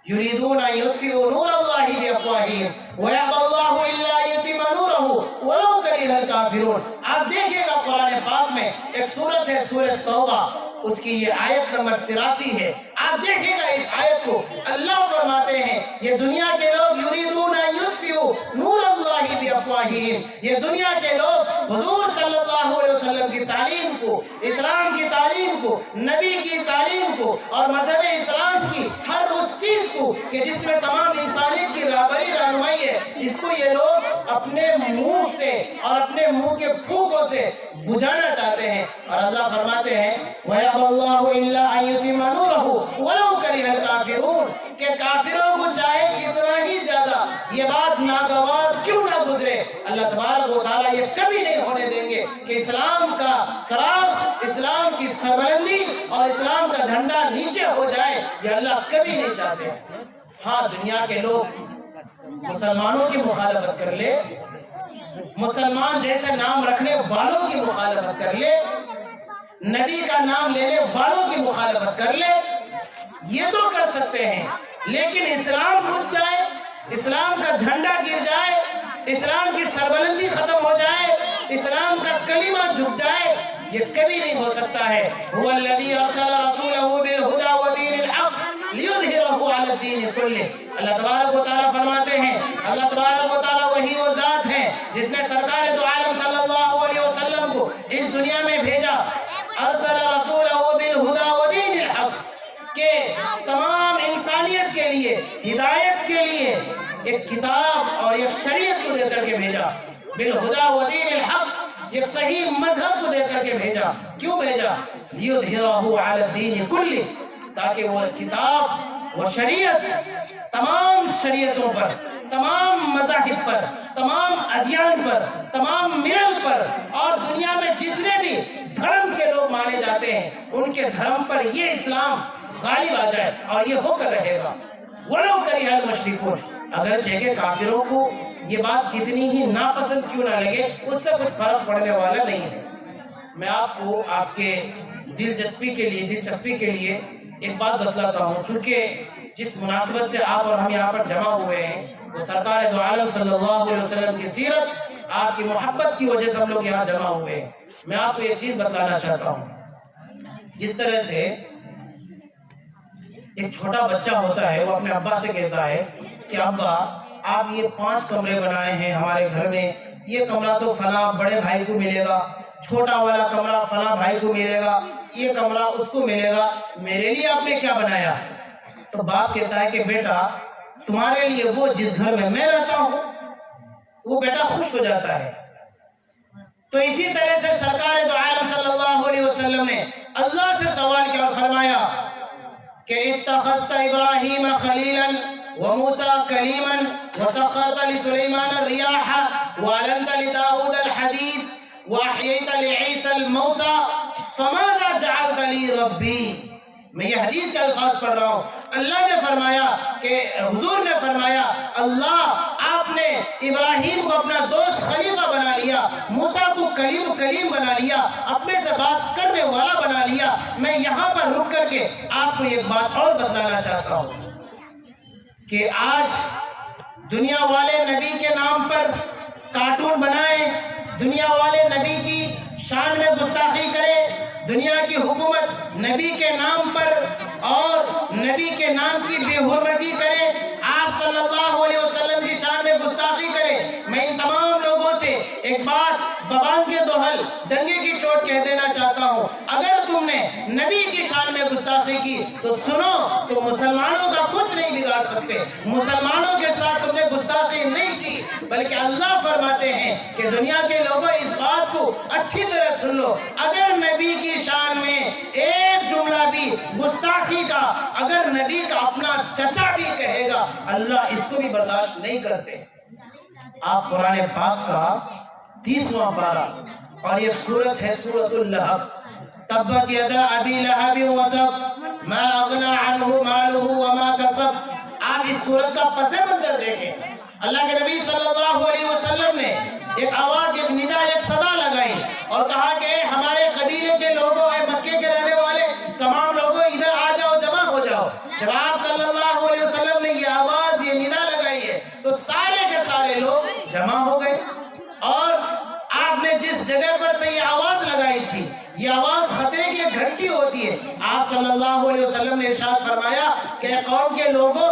یریدون ان یطفئوا نور اللہ بافواہہم ویأبی اللہ الا ان یتم نورہ ولو کرہ الکافرون۔ آپ دیکھیے گا قرآن پاک میں ایک سورت ہے سورۃ توبہ، اس کی یہ آیت نمبر 83 ہے۔ آپ دیکھیے گا اس آیت کو، اللہ فرماتے ہیں یہ دنیا کے لوگ یریدون ان یطفئوا نور اللہ بافواہہم، یہ دنیا کے لوگ حضور صلی اللہ علیہ وسلم کی تعلیم کو، اسلام کی تعلیم کو، نبی کی تعلیم کو اور مذہب اسلام کی ہر اس چیز کو کہ جس میں تمام انسانیت کی رہبری رہنمائی ہے، اس کو یہ لوگ اپنے منہ سے اور اپنے منہ کے پھوکوں سے بجھانا چاہتے ہیں۔ اور اللہ فرماتے ہیں وَيَأْبَى اللَّهُ إِلَّا أَن يُتِمَّ نُورَهُ وَلَوْ كَرِهَ الْكَافِرُونَ، کہ کافروں کو چاہے کتنا ہی زیادہ یہ بات ناگوار کیوں نہ گزرے، اللہ تبارک و تعالیٰ یہ کبھی نہیں ہونے دیں گے کہ اسلام کا چراغ، اسلام کی سربلندی اور اسلام کا جھنڈا نیچے ہو جائے، یہ اللہ کبھی نہیں چاہتے۔ ہاں دنیا کے لوگ مسلمانوں کی مخالفت کر لے، مسلمان جیسے نام رکھنے والوں کی مخالفت کر لے، نبی کا نام لینے والوں کی مخالفت کر لے، یہ تو کر سکتے ہیں، لیکن اسلام اٹھ جائے، اسلام کا جھنڈا گر جائے، اسلام کی سربلندی ختم ہو جائے، اسلام کا کلمہ جھک جائے، یہ کبھی نہیں ہو سکتا ہے۔ هو الذی ارسل رسولہ بالہدی ودین الحق لیظہرہ علی الدین کلہ، اللہ تبارک و تعالیٰ فرماتے ہیں اللہ تبارک و تعالیٰ وہی وہ ذات ہے جس نے سرکار دو عالم صلی اللہ علیہ وسلم کو اس دنیا میں بھیجا، ارسل رسولہ بالہدی ودین الحق، کہ تمام انسانیت کے لیے، ہدایت کے لیے ایک کتاب اور ایک شریعت کو دے کر کے بھیجا، بالہدی ودین الحق، ایک صحیح مذہب کو دے کر کے بھیجا۔ کیوں بھیجا؟ لیظہرہ علی الدین کلہ، تاکہ وہ کتاب، وہ شریعت تمام شریعتوں پر، تمام مذاہب پر، تمام ادیان پر، تمام ملل پر اور دنیا میں جتنے بھی دھرم کے لوگ مانے جاتے ہیں ان کے دھرم پر یہ اسلام غالب آ جائے، اور یہ ہو کر رہے گا۔ وَلَوْ كَرِهَ الْمُشْرِكُونَ، اگرچہ کہ کافروں کو یہ بات کتنی ہی ناپسند کیوں نہ لگے، اس سے کچھ فرق پڑنے والا نہیں ہے۔ میں آپ کو آپ کے دلچسپی کے لیے ایک بات بتلاتا ہوں، چونکہ جس مناسبت سے آپ اور ہم یہاں پر جمع ہوئے ہیں وہ سرکار دو عالم صلی اللہ علیہ وسلم کی سیرت، آپ کی محبت کی وجہ سے ہم لوگ یہاں جمع ہوئے ہیں۔ میں آپ کو ایک چیز بتلانا چاہتا ہوں، جس طرح سے ایک چھوٹا بچہ ہوتا ہے، وہ اپنے ابا سے کہتا ہے کہ ابا آپ یہ 5 کمرے بنائے ہیں ہمارے گھر میں، یہ کمرہ تو فلاں بڑے بھائی کو ملے گا، چھوٹا والا کمرہ فلاں بھائی کو ملے گا، یہ کمرہ اس کو ملے گا، میرے لیے آپ نے کیا بنایا؟ تو باپ کہتا ہے کہ بیٹا تمہارے لیے وہ جس گھر میں میں رہتا ہوں وہ بیٹا خوش ہو جاتا ہے۔ تو اسی طرح سے سرکار دو عالم صلی اللہ علیہ وسلم نے اللہ سے سوال کیا اور فرمایا کہ اتخذت ابراہیم خلیلا وموسیٰ کلیما وسخرت لسلیمان الریاح وعلنت لداود الحدید واحییت لعیسی الموتى فماذا جعلت لی ربی۔ میں یہ حدیث کے الفاظ پڑھ رہا ہوں، اللہ نے فرمایا کہ حضور نے فرمایا اللہ آپ نے ابراہیم کو اپنا دوست خلیفہ بنا لیا، موسیٰ کو کلیم بنا لیا، اپنے سے بات کرنے والا بنا لیا۔ میں یہاں پر رک کر کے آپ کو ایک بات اور بتلانا چاہتا ہوں کہ آج دنیا والے نبی کے نام پر کارٹون بنائیں، دنیا والے نبی کی شان میں گستاخی کریں، دنیا کی حکومت نبی کے نام پر اور نبی کے نام کی بے حرمتی کرے، آپ صلی اللہ علیہ وسلم کی شان میں گستاخی کرے۔ میں ان تمام لوگوں سے ایک بات زبان کے دوہل ڈنگے کی چوٹ کہہ دینا چاہتا ہوں، اگر تم نے نبی کی شان میں گستاخی کی تو سنو، تو مسلمانوں کا کچھ نہیں بگاڑ سکتے، مسلمانوں کے ساتھ تم نے گستاخی نہیں کی، بلکہ اللہ فرماتے ہیں کہ دنیا کے لوگوں اس بات کو اچھی طرح سن لو، اگر نبی کی شان میں ایک جملہ بھی گستاخی کا اگر نبی کا اپنا چچا بھی کہے گا اللہ اس کو بھی برداشت نہیں کرتے۔ آپ قرآن پاک کا 30واں پارہ اور یہ سورت ہے سورۃ اللہب، تبت یدا ابی لہب وتب ما اغنی عنہ مالہ وما کسب۔ آپ اس سورت کا پس منظر دیکھیں، اللہ کے نبی صلی اللہ علیہ وسلم نے ایک آواز، ایک ندا، ایک صدا لگائی اور کہا کہ ہمارے قبیلے کے لوگوں، اے مکے کے رہنے والے تمام لوگوں ادھر آ جاؤ، جمع ہو جاؤ۔ جب آپ صلی اللہ علیہ وسلم نے یہ آواز، یہ ندا لگائی ہے تو سارے کے سارے لوگ جمع ہو گئے، اور آپ نے جس جگہ پر سے یہ آواز لگائی تھی، یہ آواز خطرے کی ایک گھنٹی ہوتی ہے۔ آپ صلی اللہ علیہ وسلم نے ارشاد فرمایا کہ قوم کے لوگوں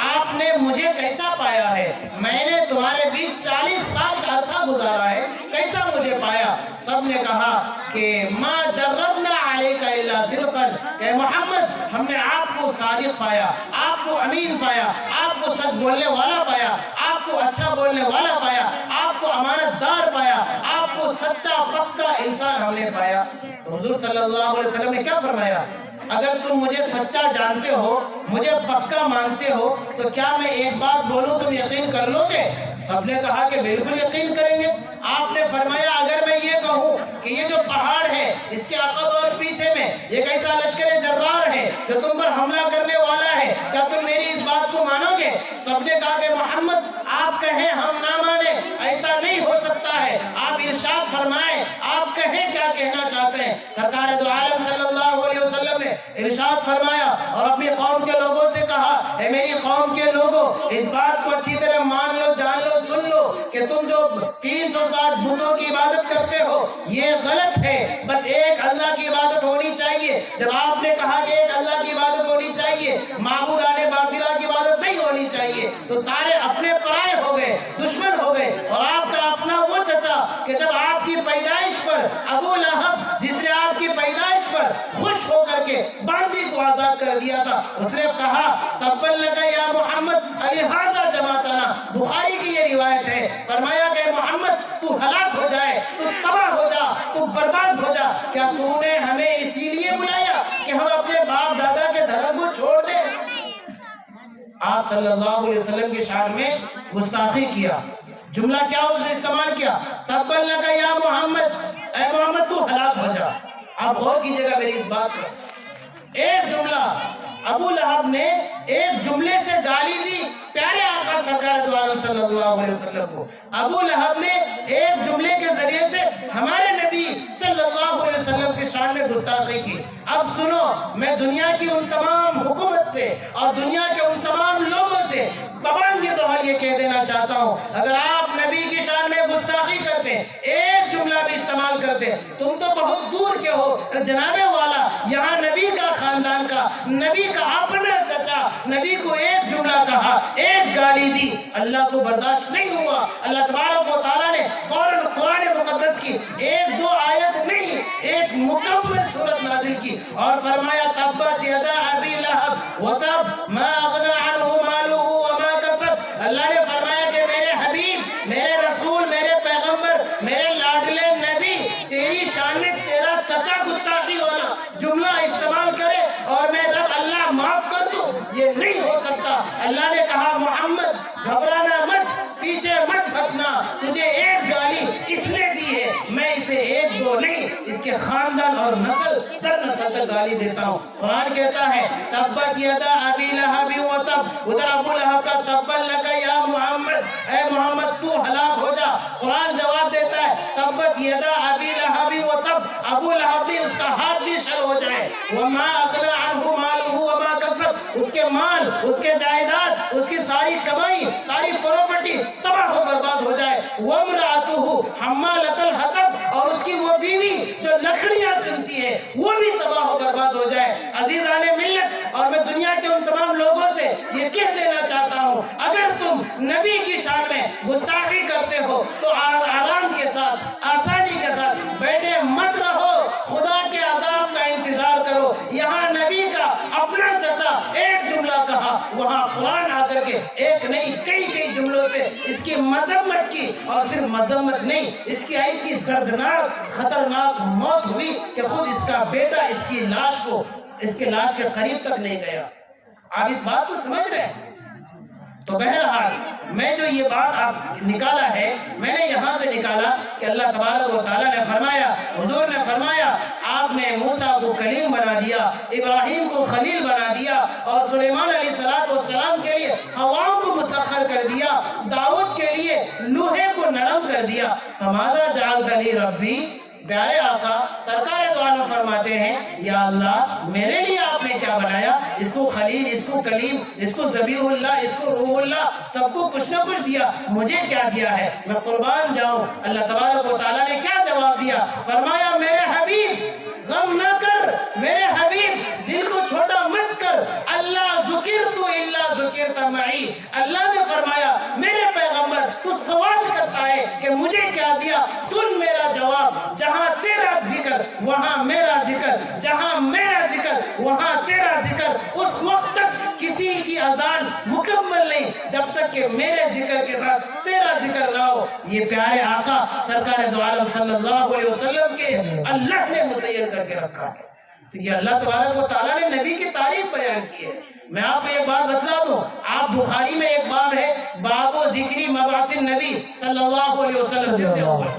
آپ نے مجھے کیسا پایا ہے؟ میں نے تمہارے بیچ 40 سال کا عرصہ گزارا ہے، کیسا مجھے پایا؟ سب نے کہا کہ ما جربنا علیک الا صدقا، کہ محمد ہم نے آپ کو صادق پایا، آپ کو امین پایا، آپ کو سچ بولنے والا پایا، آپ کو اچھا بولنے والا پایا، آپ کو امانت دار پایا، آپ کو سچا پکا انسان ہم نے پایا۔ تو حضور صلی اللہ علیہ وسلم نے کیا فرمایا؟ اگر تم مجھے سچا جانتے ہو، مجھے پکا مانتے ہو، تو کیا میں ایک بات بولوں تم یقین کر لو گے؟ سب نے کہا کہ بالکل یقین کریں گے۔ آپ نے فرمایا اگر میں یہ کہوں کہ یہ جو پہاڑ ہے اس کے عقب اور پیچھے میں ایک ایسا لشکر جرار ہے جو تم پر حملہ کرنے والا ہے، کیا تم میری اس بات کو مانو گے؟ سب نے کہا کہ محمد آپ کہیں ہم نہ مانیں، ایسا نہیں ہو سکتا ہے، آپ ارشاد فرمائیں، آپ کہیں کیا کہنا چاہتے ہیں۔ سرکار دو عالم صلی اللہ علیہ وسلم نے ارشاد فرمایا اور اپنی قوم کے لوگوں سے کہا، اے میری قوم کے لوگوں اس بات کو اچھی طرح مان لو، جان لو، سن لو کہ تم جو 360 بتوں کی عبادت کرتے ہو یہ غلط ہے، بس ایک اللہ کی عبادت ہونی چاہیے۔ جب آپ نے کہا کہ ایک اللہ کی عبادت ہونی چاہیے، معبودان باطلہ کی عبادت نہیں ہونی چاہیے، تو سارے اپنے پرائے ہو گئے، دشمن ہو گئے، اور آپ کا اپنا وہ چچا کہ جب آپ کی پیدائش پر ابو لہب، جس نے آپ کی پیدائش پر خوش ہو کر کے باندی کو آزاد کر دیا تھا، اس نے کہا تبا لک یا محمد الہذا جمعتنا۔ بخاری کی یہ روایت ہے، فرمایا کہ محمد تو ہلاک ہو جائے، تو تباہ ہو جا، تو برباد ہو جا، کیا تو نے ہمیں اسی لیے بلایا کہ ہم اپنے باپ دادا کے دھرم کو چھوڑ دیں؟ آپ صلی اللہ علیہ وسلم کی شان میں گستاخی کیا۔ جملہ کیا اس نے استعمال کیا؟ تبا لک یا محمد، اے محمد تو ہلاک ہو جا۔ آپ غور کیجئے گا میری اس بات پر، ایک جملہ ابو لہب نے ایک جملے سے گالی دی پیارے آقا سرکار دو عالم صلی اللہ علیہ وسلم کو۔ ابو لہب نے ایک جملے کے ذریعے سے ہمارے نبی صلی اللہ علیہ وسلم کی شان میں گستاخی کی۔ اب سنو، میں دنیا کی ان تمام حکومت سے اور دنیا کے ان تمام لوگوں سے زبان کی توہل یہ کہہ دینا چاہتا ہوں، اگر آپ نبی کی شان میں گستاخی کرتے، ایک جملہ بھی استعمال کرتے، تم تو بہت دور کے ہو، جناب والا یہاں نبی کا خاندان کا، نبی کا اپنا چچا نبی کو ایک جملہ کہا، ایک گالی دی، اللہ کو برداشت نہیں ہوا۔ اللہ تبارک و تعالیٰ نے فوراً قرآن مقدس کی ایک دو آیت نہیں، ایک مکمل سورت نازل کی اور فرمایا تبت یدا ابی لہب وتب ما اغنی عنہ مالہ وما کسب۔ اللہ نے فرمایا کہ میرے حبیب، میرے رسول، میرے پیغمبر، میرے لاڈلے نبی، تیری شان میں تیرا چچا گستاخی والا جملہ استعمال کرے اور میں رب اللہ معاف کر دوں، یہ نہیں ہو سکتا۔ اللہ نے کہا محمد گھبرانا مت، پیچھے مت ہٹنا، تجھے ایک گالی اس نے دی ہے، میں اسے ایک دو نہیں، اس کے خاندان اور نسل در نسل تک گالی دیتا ہوں۔ قرآن کہتا ہے تبت یدا ابی لہب وتب، ادھر ابو لہب کا تبت لگا یا محمد، اے محمد تو ہلاک ہو جا۔ قرآن جواب دیتا ہے تبت یدا ابی لہب وتب، ابو لہب بھی اس کا ہاتھ بھی شل ہو جائے، وما اغنی عنہ مالہ وما کسب، اس کے مال، اس کے جائیداد، اس کی ساری کمائی، ساری پراپرٹی تباہ و برباد ہو جائے، وامرأتہ حمالۃ الحطب، اور اس کی وہ بیوی جو لکڑیاں چنتی ہے وہ بھی تباہ و برباد ہو جائے۔ عزیزان ملت، اور میں دنیا کے ان تمام لوگوں سے یہ کہہ دینا چاہتا ہوں، اگر تم نبی کی شان میں گستاخی کرتے ہو تو آرام کے ساتھ، آسانی کے ساتھ بیٹھے مت رہو، خدا کے عذاب کا انتظار کرو۔ یہاں نبی کا اپنا چچا ایک جملہ کہا، وہاں قرآن آ کر کے ایک نہیں کئی جملوں سے اس کی مذمت کی، اور صرف مذمت نہیں، اس کی ایسی دردناک خطرناک موت ہوئی کہ خود اس کا بیٹا اس کی لاش کے قریب تک نہیں گیا۔ آپ اس بات کو سمجھ رہے ہیں؟ تو بہرحال میں جو یہ بات آپ نکالا ہے، میں نے یہاں سے نکالا کہ اللہ تبارک و تعالیٰ نے فرمایا، حضور نے فرمایا آپ نے موسیٰ کو کلیم بنا دیا، ابراہیم کو خلیل بنا دیا، اور سلیمان علیہ السلام کے لیے ہواؤں کو مسخر کر دیا، داؤد کے لیے لوہے کو نرم کر دیا۔ فماذا جعلت لی ربی، پیارے آقا سرکار دو عالم فرماتے ہیں یا اللہ میرے لیے آپ نے کیا بنایا؟ اس کو خلیل، اس کو کلیم، اس کو ذبیح اللہ، اس کو روح اللہ، سب کو کچھ نہ کچھ دیا، مجھے کیا دیا ہے؟ میں قربان جاؤں۔ اللہ تبارک و تعالیٰ نے کیا جواب دیا؟ فرمایا میرے حبیب غم نہ کر، میرے حبیب دل کو چھوٹا مت کر، اللہ ذکرت الا ذکرت معی۔ اللہ نے فرمایا میرے پیغمبر تو سوال کرتا ہے کہ مجھے کیا دیا، سن میرا جواب، جہاں تیرا ذکر وہاں میرا ذکر، جہاں میرا ذکر وہاں تیرا ذکر، اس وقت تک کسی کی اذان مکمل نہیں جب تک کہ میرے ذکر کے ساتھ تیرا ذکر نہ ہو۔ یہ پیارے آقا سرکار دو عالم صلی اللہ علیہ وسلم کے اللہ نے متعین کر کے رکھا ہے۔ تو یہ اللہ تبارک و تعالیٰ نے نبی کی تعریف بیان کی ہے۔ میں آپ کو ایک بات بتلا دوں، آپ بخاری میں ایک باب ہے، باب و ذکری مبعث النبی صلی اللہ علیہ وسلم دیتے ہوئے،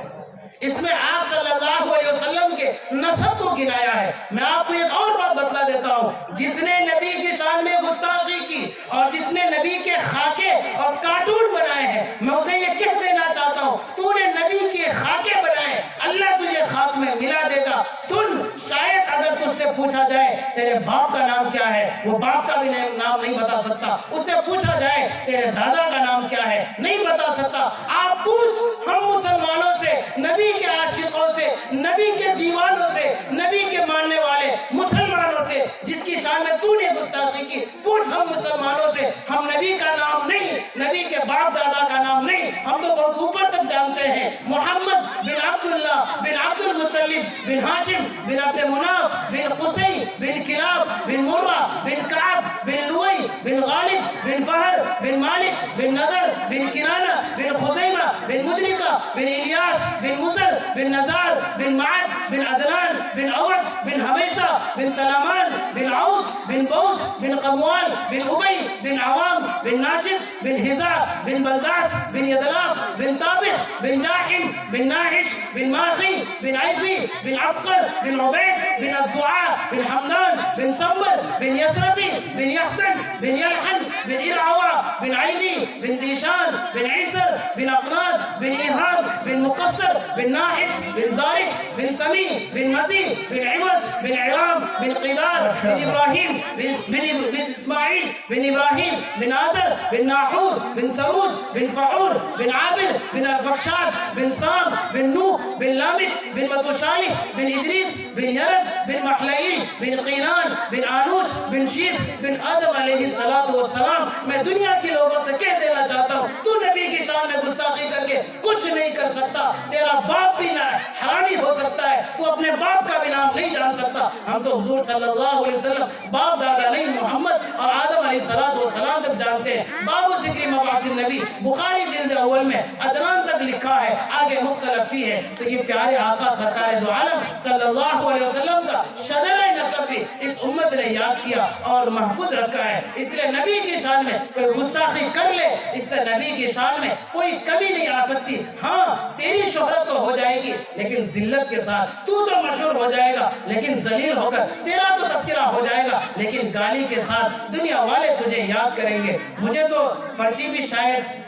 اس میں آپ صلی اللہ علیہ وسلم کے نسب کو گنایا ہے۔ میں آپ کو ایک اور بات بتلا دیتا ہوں، جس نے نبی کی شان میں گستاخی کی اور جس نے نبی کے خاکے اور کارٹون بنائے ہیں، میں اسے یہ کہہ دینا چاہتا ہوں تو نے نبی کے خاکے بنائے، اللہ تجھے خاک میں ملا دے گا۔ سن، شاید اگر تجھ سے پوچھا جائے تیرے باپ کا نام کیا ہے، وہ باپ کا بھی نام نہیں بتا سکتا۔ اس سے پوچھا جائے تیرے دادا کا نام کیا ہے، نہیں بتا سکتا۔ آپ پوچھ ہم مسلمانوں سے، نبی کے عاشقوں سے، نبی کے دیوانوں سے، نبی کے ماننے والے مسلمانوں سے، جس کی شان میں تو نے گستاخی کی، پوچھ ہم مسلمانوں سے، ہم نبی کا نام نہیں، نبی کے باپ دادا کا نام نہیں، ہم تو بہت اوپر تک جانتے ہیں، محمد بن عبداللہ بن عبد المطلب بن ہاشم بن عبد مناف بن قصی بن کلاب بن مرہ بن کعب بن لوئی بن غالب بن فہر بن مالک بن نضر بن کنانہ بن خزیمہ بن مدرکہ بن الیاس بن مزر بن نزار بن معد بن عدنان بن عوض بن حمیسہ بن سلامان بن عوض بن بوز بن قموال بن ابی بن عوام بن ناشب بن حزا بن بلداس بن یدلاف بن طابح بن جاحم بن ناحش بن ماخی بن عیفی بن عبقر بن عبید بن الدعاء بن حمدان بن سمبر بن یسربی بن یحسن بن یلحن بن ارعوا بن عیدی بن دیشان بن عیسر بن اقناد بن ایہاب بن مقصر بن ناحس بن زارع بن سمیع بن مزید بن عوض بن عرام بن قدار بن ابراہیم بن اسماعیل بن ابراہیم بن آزر بن ناحور بن سرود بن فعور بن عابر بن الفخشاد بن سام بن نوح بن لامک بن متوشالح بن ادریس بن یرد بن محلئیل بن قینان بن آنوش بن شیش بن آدم علیہ السلام. میں دنیا کے لوگوں سے کہہ دینا چاہتا ہوں تو نبی کی شان میں گستاخی کر کے کچھ نہیں کر سکتا. تیرا باپ بھی نہ حرامی ہو سکتا ہے, تو اپنے باپ کا بھی نام نہیں جان سکتا. ہم تو حضور صلی اللہ علیہ وسلم باپ دادا نہیں, محمد اور آدم علیہ السلام تک جانتے ہیں. باب ذکر مبعث النبی بخاری جلد اول میں عدنان تک لکھا ہے, آگے مختلف فی ہے. تو یہ پیارے آقا سرکار دو عالم صلی اللہ علیہ وسلم کا شجرہ نسب بھی اس امت نے یاد کیا اور محفوظ رکھا ہے. اس لیے نبی کی شان میں کوئی گستاخی کر لے, اس سے نبی کی شان میں کوئی کمی نہیں آ سکتی. ہاں تیری شہرت تو ہو جائے گی لیکن ذلت کے ساتھ. تو مشہور ہو جائے گا لیکن ذلیل ہو کر. تیرا تو تذکرہ ہو جائے گا لیکن گالی کے ساتھ دنیا والے تجھے یاد کریں گے. مجھے تو پرچی بھی شاید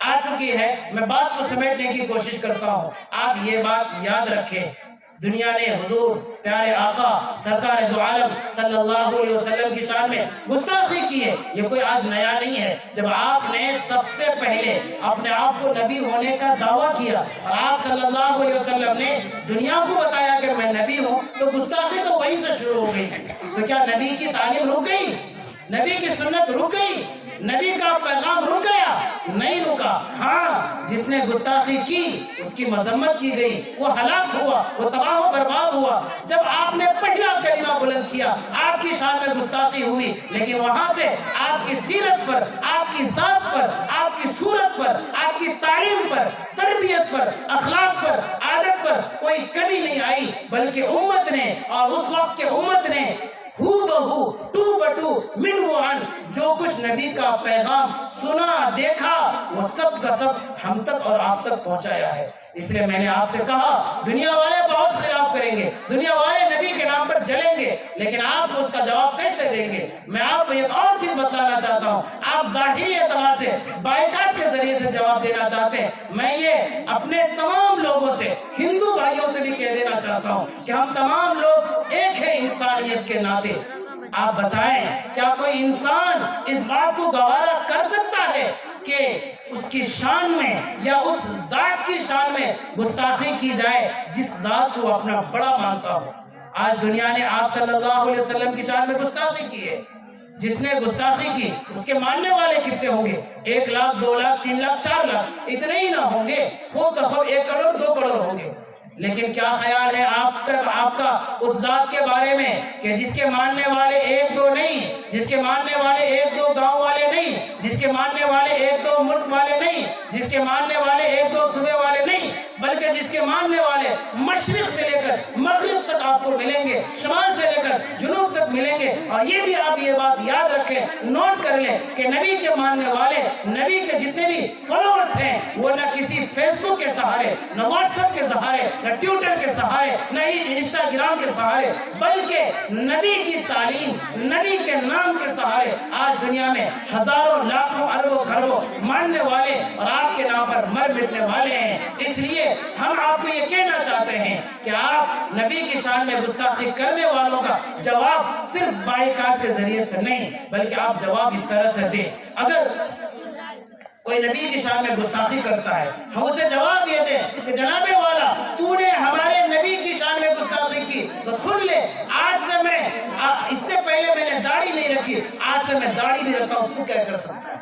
آ چکی ہے, میں بات کو سمیٹنے کی کوشش کرتا ہوں. آپ یہ بات یاد رکھیں, دنیا نے حضور پیارے آقا سرکار دو عالم صلی اللہ علیہ وسلم کی شان میں گستاخی کی ہے. یہ کوئی آج نیا نہیں ہے. جب آپ نے سب سے پہلے اپنے آپ کو نبی ہونے کا دعویٰ کیا اور آپ صلی اللہ علیہ وسلم نے دنیا کو بتایا کہ میں نبی ہوں, تو گستاخی تو وہیں سے شروع ہو گئی. تو کیا نبی کی تعلیم رک گئی؟ نبی کی سنت رک گئی؟ نبی کا پیغام رک گیا؟ نہیں رکا. ہاں جس نے گستاخی کی اس کی مذمت کی گئی, وہ ہلاک ہوا, وہ تباہ و برباد ہوا. جب آپ نے پہلا کلمہ بلند کیا آپ کی شان میں گستاخی ہوئی, لیکن وہاں سے آپ کی سیرت پر, آپ کی ذات پر, آپ کی صورت پر, آپ کی تعلیم پر, تربیت پر, اخلاق پر, عادت پر کوئی کمی نہیں آئی, بلکہ امت نے اور اس وقت کے امت نے ہو بہو ٹو بٹو من و عن جو کچھ نبی کا پیغام سنا دیکھا وہ سب کا سب ہم تک اور آپ تک پہنچایا ہے. اس لیے میں نے آپ سے کہا دنیا والے بہت خلاف کریں گے, دنیا والے نبی کے نام پر جلیں گے, لیکن آپ کو اس کا جواب کیسے دیں گے؟ میں آپ کو ایک اور چیز بتانا چاہتا ہوں. آپ ظاہری اعتبار سے بائیکاٹ کے ذریعے سے جواب دینا چاہتے ہیں. میں یہ اپنے تمام لوگوں سے, ہندو بھائیوں سے بھی کہہ دینا چاہتا ہوں کہ ہم تمام لوگ ایک ہے انسانیت کے ناطے. آپ بتائیں کیا کوئی انسان اس بات کو گوارا کر سکتا ہے کہ اس کی شان میں یا اس ذات کی شان میں گستاخی کی جائے جس ذات کو اپنا بڑا مانتا ہو؟ آج دنیا نے آپ صلی اللہ علیہ وسلم کی شان میں گستاخی کی ہے. جس نے گستاخی کی اس کے ماننے والے کتنے ہوں گے؟ 1 لاکھ 2 لاکھ 3 لاکھ 4 لاکھ اتنے ہی نہ ہوں گے, خوب تو خوب 1 کروڑ 2 کروڑ ہوں گے. لیکن کیا خیال ہے آپ کا اس ذات کے بارے میں کہ جس کے ماننے والے 1-2 نہیں, جس کے ماننے والے 1-2 گاؤں والے نہیں, جس کے ماننے والے 1-2 ملک والے نہیں, جس کے ماننے والے 1-2 صوبے والے نہیں, بلکہ جس کے ماننے والے مشرق سے لے کر مغرب تک آپ کو ملیں گے, شمال سے لے کر جنوب تک ملیں گے. اور یہ بھی آپ یہ بات یاد رکھیں, نوٹ کر لیں کہ نبی کے ماننے والے, نبی کے جتنے بھی فالوورز ہیں وہ نہ کسی فیس بک کے سہارے, نہ واٹس ایپ کے سہارے, نہ ٹویٹر کے سہارے, نہ ہی انسٹاگرام کے سہارے, بلکہ نبی کی تعلیم, نبی کے نام کے سہارے آج دنیا میں ہزاروں لاکھوں اربوں کروڑوں ماننے والے اور آپ کے نام پر مر مٹنے والے ہیں. اس لیے ہم آپ کو یہ کہنا چاہتے ہیں کہ آپ نبی کی شان میں گستاخی کرنے والوں کا جواب صرف بائیکاٹ کے ذریعے سے نہیں, بلکہ آپ جواب اس طرح سے دیں. اگر کوئی نبی کی شان میں گستاخی کرتا ہے, ہم اسے جواب یہ دیں کہ جناب والا تو نے ہمارے نبی کی شان میں گستاخی کی تو سن لے, آج سے میں, اس سے پہلے میں نے داڑھی نہیں رکھی, آج سے میں داڑھی بھی رکھتا ہوں, تو کیا کر سکتا ہے؟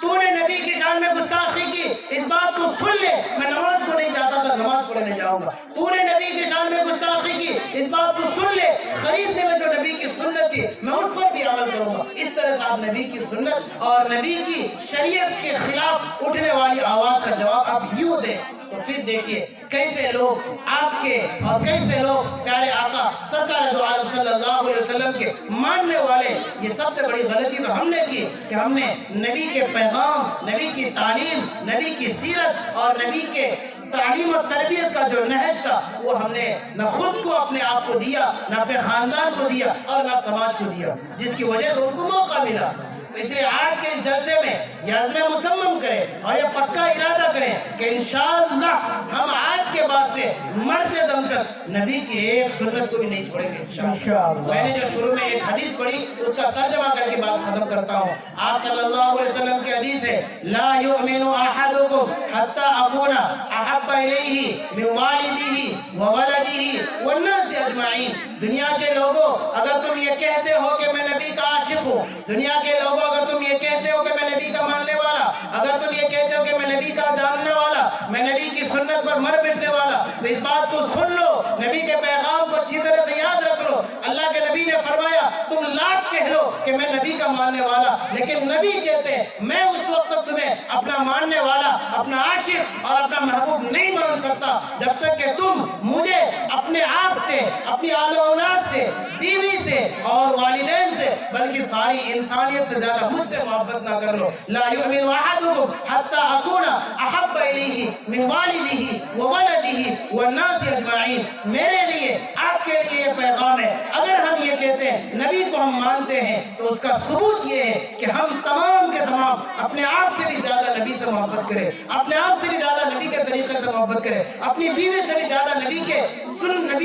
تو نے نبی کی شان میں گستاخی کی, اس بات کو سن لے, میں نماز کو نہیں جاتا تھا, نماز پڑھنے جاؤں گا. تو نے نبی کی شان میں گستاخی کی, اس بات کو سن لے, خریدنے میں جو نبی کی سنت تھی میں اس پر بھی عمل کروں گا. اس طرح سے آپ نبی کی سنت اور نبی کی شریعت کے خلاف اٹھنے والی آواز کا جواب آپ یوں دیں, تو پھر دیکھیے کیسے لوگ آپ کے اور کیسے لوگ پیارے آقا سرکار دو عالم صلی اللہ علیہ وسلم کے ماننے والے. یہ سب سے بڑی غلطی تو ہم نے کی کہ ہم نے نبی کے پیغام, نبی کی تعلیم, نبی کی سیرت اور نبی کے تعلیم اور تربیت کا جو نہج تھا وہ ہم نے نہ خود کو اپنے آپ کو دیا, نہ اپنے خاندان کو دیا اور نہ سماج کو دیا, جس کی وجہ سے ان کو موقع ملا. اس لیے آج کے اس جلسے میں یہ عزم مصمم کریں اور یہ پکا ارادہ کریں کہ انشاءاللہ ہم آج کے بعد سے مرتے دم تک نبی کی ایک سنت کو بھی نہیں چھوڑیں گے انشاءاللہ۔ میں نے جو شروع میں ایک حدیث پڑھی اس کا ترجمہ کر کے بات ختم کرتا ہوں۔ آپ صلی اللہ علیہ وسلم کی حدیث ہے لا یؤمن احدکم حتی اکون احب الیہ من والدہ وولدہ والناس اجمعین۔ دنیا کے لوگوں اگر تم یہ کہتے ہو کہ میں نبی کا عاشق ہوں، دنیا کے لوگوں اگر تم یہ کہتے ہو کہ میں نبی کا ماننے والا، اگر تم یہ کہتے ہو کہ میں نبی کا جاننے والا، میں نبی کی سنت پر مر مٹنے والا، تو اس بات کو سن لو، نبی کے پیغام کو اچھی طرح سے یاد رکھ لو۔ اللہ کے نبی نے فرمایا تم لاکھ کہہ لو کہ میں نبی کا ماننے والا، لیکن نبی کہتے ہیں میں اس وقت تک تمہیں اپنا ماننے والا، اپنا عاشق اور اپنا محبوب نہیں مان سکتا جب تک کہ تم مجھے اپنے آپ سے، اپنی آل و اولاد سے، بیوی سے اور والدین سے، بلکہ ساری انسانیت سے زیادہ مجھ سے محبت نہ کر لو۔ لا یؤمن احدکم حتی اکون احب الیہ من والدہ وولدہ والناس اجمعین۔ میرے لیے، آپ کے لیے یہ پیغام ہے۔ اگر ہم یہ کہتے ہیں نبی کو ہم مانتے ہیں تو اس کا ثبوت یہ ہے کہ ہم تمام کے تمام اپنے آپ سے بھی زیادہ نبی سے محبت کریں، اپنے آپ سے بھی زیادہ نبی کے طریقے سے محبت کریں، اپنی بیوی سے بھی زیادہ نبی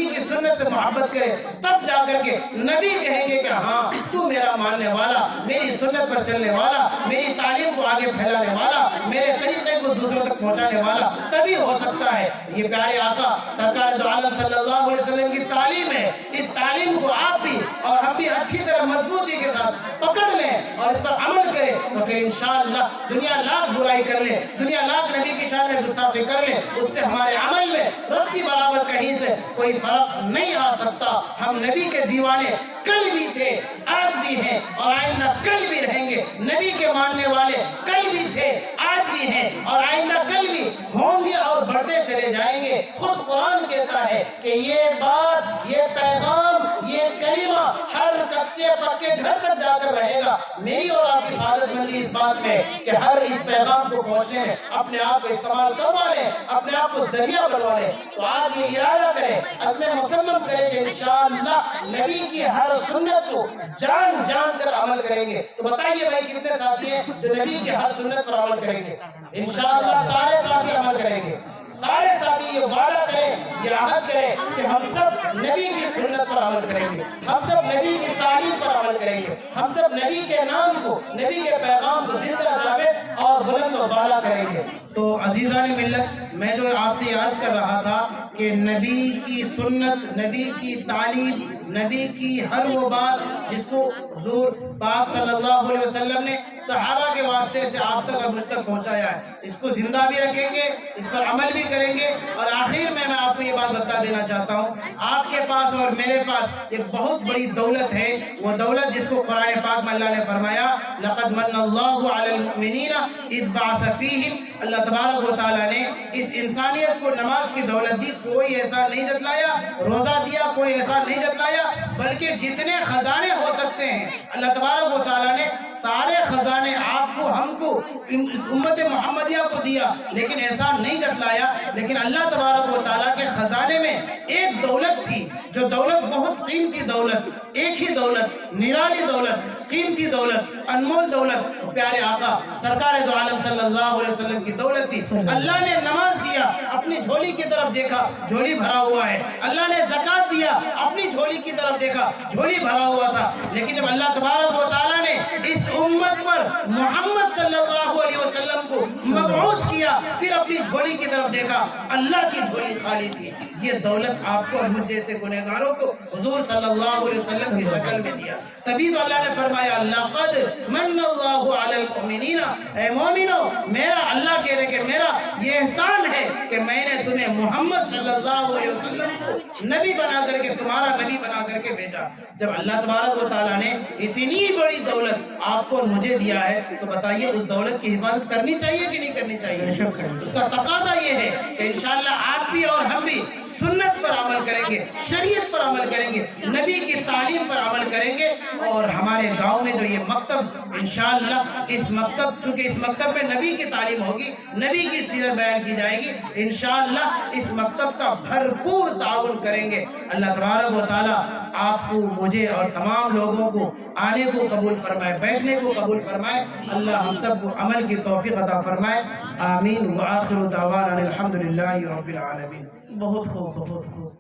کی سنت سے محبت کریں، تب جا کر کے نبی کہیں گے کہ ہاں تو میرا ماننے والا، میری سنت پر چلنے والا، میری تعلیم کو آگے پھیلانے والا، میرے طریقے کو دوسروں تک پہنچانے والا، تبھی ہو سکتا ہے۔ یہ پیارے آقا سرکار دو عالم صلی اللہ علیہ وسلم کی تعلیم ہے۔ اس تعلیم کو آپ بھی اور ہم بھی اچھی طرح مضبوطی کے ساتھ پکڑ لیں اور اس پر عمل کریں تو پھر انشاءاللہ دنیا لاکھ برائی کر لے، دنیا لاکھ نبی کی شان میں گستاخی کر لے، اس سے ہمارے عمل میں رتی برابر کہیں سے کوئی فرق نہیں آ سکتا۔ ہم نبی کے دیوانے کل بھی تھے، آج بھی ہیں اور آئندہ کل بھی رہیں گے۔ نبی کے ماننے والے کل بھی تھے، آج بھی ہیں اور آئندہ کل بھی ہوں گے اور بڑھتے چلے جائیں گے۔ خود قرآن کہتا ہے کہ یہ بات، یہ پیغام، یہ کلمہ ہر کچے پکے گھر تک جا کر رہے گا۔ میری اور آپ کی سعادت مندی اس بات میں کہ ہر اس پیغام کو پہنچنے میں اپنے آپ کو استعمال کروا لیں، اپنے آپ کو ذریعہ بنوا لیں۔ تو آج یہ ارادہ کریں، عزم مصمم کریں کہ انشاءاللہ نبی کی ہر سنت کو جان جان کر عمل کریں گے۔ تو بتائیے بھائی کتنے ساتھی ہیں جو نبی کی ہر سنت پر عمل کریں گے؟ انشاءاللہ سارے ساتھی عمل کریں گے۔ سارے ساتھی یہ وعدہ کریں، یہ عہد کریں کہ ہم سب نبی کی سنت پر عمل کریں گے، ہم سب نبی کی تعلیم پر عمل کریں گے، ہم سب نبی کے نام کو، نبی کے پیغام کو زندہ جاوید اور بلند و بالا کریں گے۔ تو عزیزان ملت، میں جو آپ سے یہ عرض کر رہا تھا کہ نبی کی سنت، نبی کی تعلیم، نبی کی ہر وہ بات جس کو حضور پاک صلی اللہ علیہ وسلم نے صحابہ کے واسطے سے آپ تک اور مجھ تک پہنچایا ہے، اس کو زندہ بھی رکھیں گے، اس پر عمل بھی کریں گے۔ اور آخر میں آپ کو یہ بات بتا دینا چاہتا ہوں، آپ کے پاس اور میرے پاس ایک بہت بڑی دولت ہے، وہ دولت جس کو قرآن پاک میں اللہ نے فرمایا لَقَدْ مَنَّ اللَّهُ عَلَى الْمُؤْمِنِينَ إِذْ بَعَثَ فِيهِمْ۔ اللہ تبارک و تعالیٰ نے اس انسانیت کو نماز کی دولت دی، کوئی ایسا نہیں جتلایا، روزہ دیا کوئی ایسا نہیں جتلایا، بلکہ جتنے خزانے ہو سکتے ہیں اللہ تبارک و تعالیٰ نے سارے خزانے آپ کو، ہم کو، اس امت محمدیہ کو دیا، لیکن ایسا نہیں جتلایا۔ لیکن اللہ تبارک و تعالیٰ کے خزانے میں ایک دولت تھی، جو دولت بہت قیمتی دولت، ایک ہی دولت، نرالی دولت، قیمتی دولت، انمول دولت، پیارے آقا سرکار دو عالم صلی اللہ علیہ وسلم کی دولت تھی۔ اللہ نے نماز دیا، اپنی جھولی کی طرف دیکھا، جھولی بھرا ہوا ہے۔ اللہ نے زکوٰۃ دیا، اپنی جھولی کی طرف دیکھا، جھولی بھرا ہوا تھا۔ لیکن جب اللہ تبارک و تعالیٰ نے اس امت پر محمد صلی اللہ علیہ وسلم کو مبعوث کیا، پھر اپنی جھولی کی طرف دیکھا، اللہ کی جھولی خالی تھی۔ یہ دولت آپ کو اور مجھ جیسے گنہگاروں کو حضور صلی اللہ علیہ وسلم کی شکل میں دیا۔ تبھی تو اللہ نے فرمایا لَقَدْ مَنَّ اللَّهُ عَلَى الْمُؤْمِنِينَ، اے مومنو، میرا اللہ کہہ رہے کہ میرا یہ احسان ہے کہ میں نے تمہیں محمد صلی اللہ علیہ وسلم کو نبی بنا کر کے، تمہارا نبی بنا کر کے بھیجا۔ جب اللہ تبارک و تعالیٰ نے اتنی بڑی دولت آپ کو مجھے دیا ہے تو بتائیے اس دولت کی حفاظت کرنی چاہیے کہ نہیں کرنی چاہیے؟ اس کا تقاضا یہ ہے کہ انشاءاللہ آپ بھی اور ہم بھی سنت پر عمل کریں گے، شریعت پر عمل کریں گے، نبی کی تعلیم پر عمل کریں گے۔ اور ہمارے گاؤں میں جو یہ مکتب انشاءاللہ، اس مکتب، چونکہ اس مکتب میں نبی کی تعلیم ہوگی، نبی کی سیرت بیان کی جائے گی، انشاءاللہ اس مکتب کا بھرپور تعاون کریں گے۔ اللہ تبارک و تعالیٰ آپ کو مجھے اور تمام لوگوں کو آنے کو قبول فرمائے بیٹھنے کو قبول فرمائے اللہ ہم سب کو عمل کی توفیق عطا فرمائے آمین وآخر دعوانا الحمدللہ رب العالمین بہت خوب بہت خوب.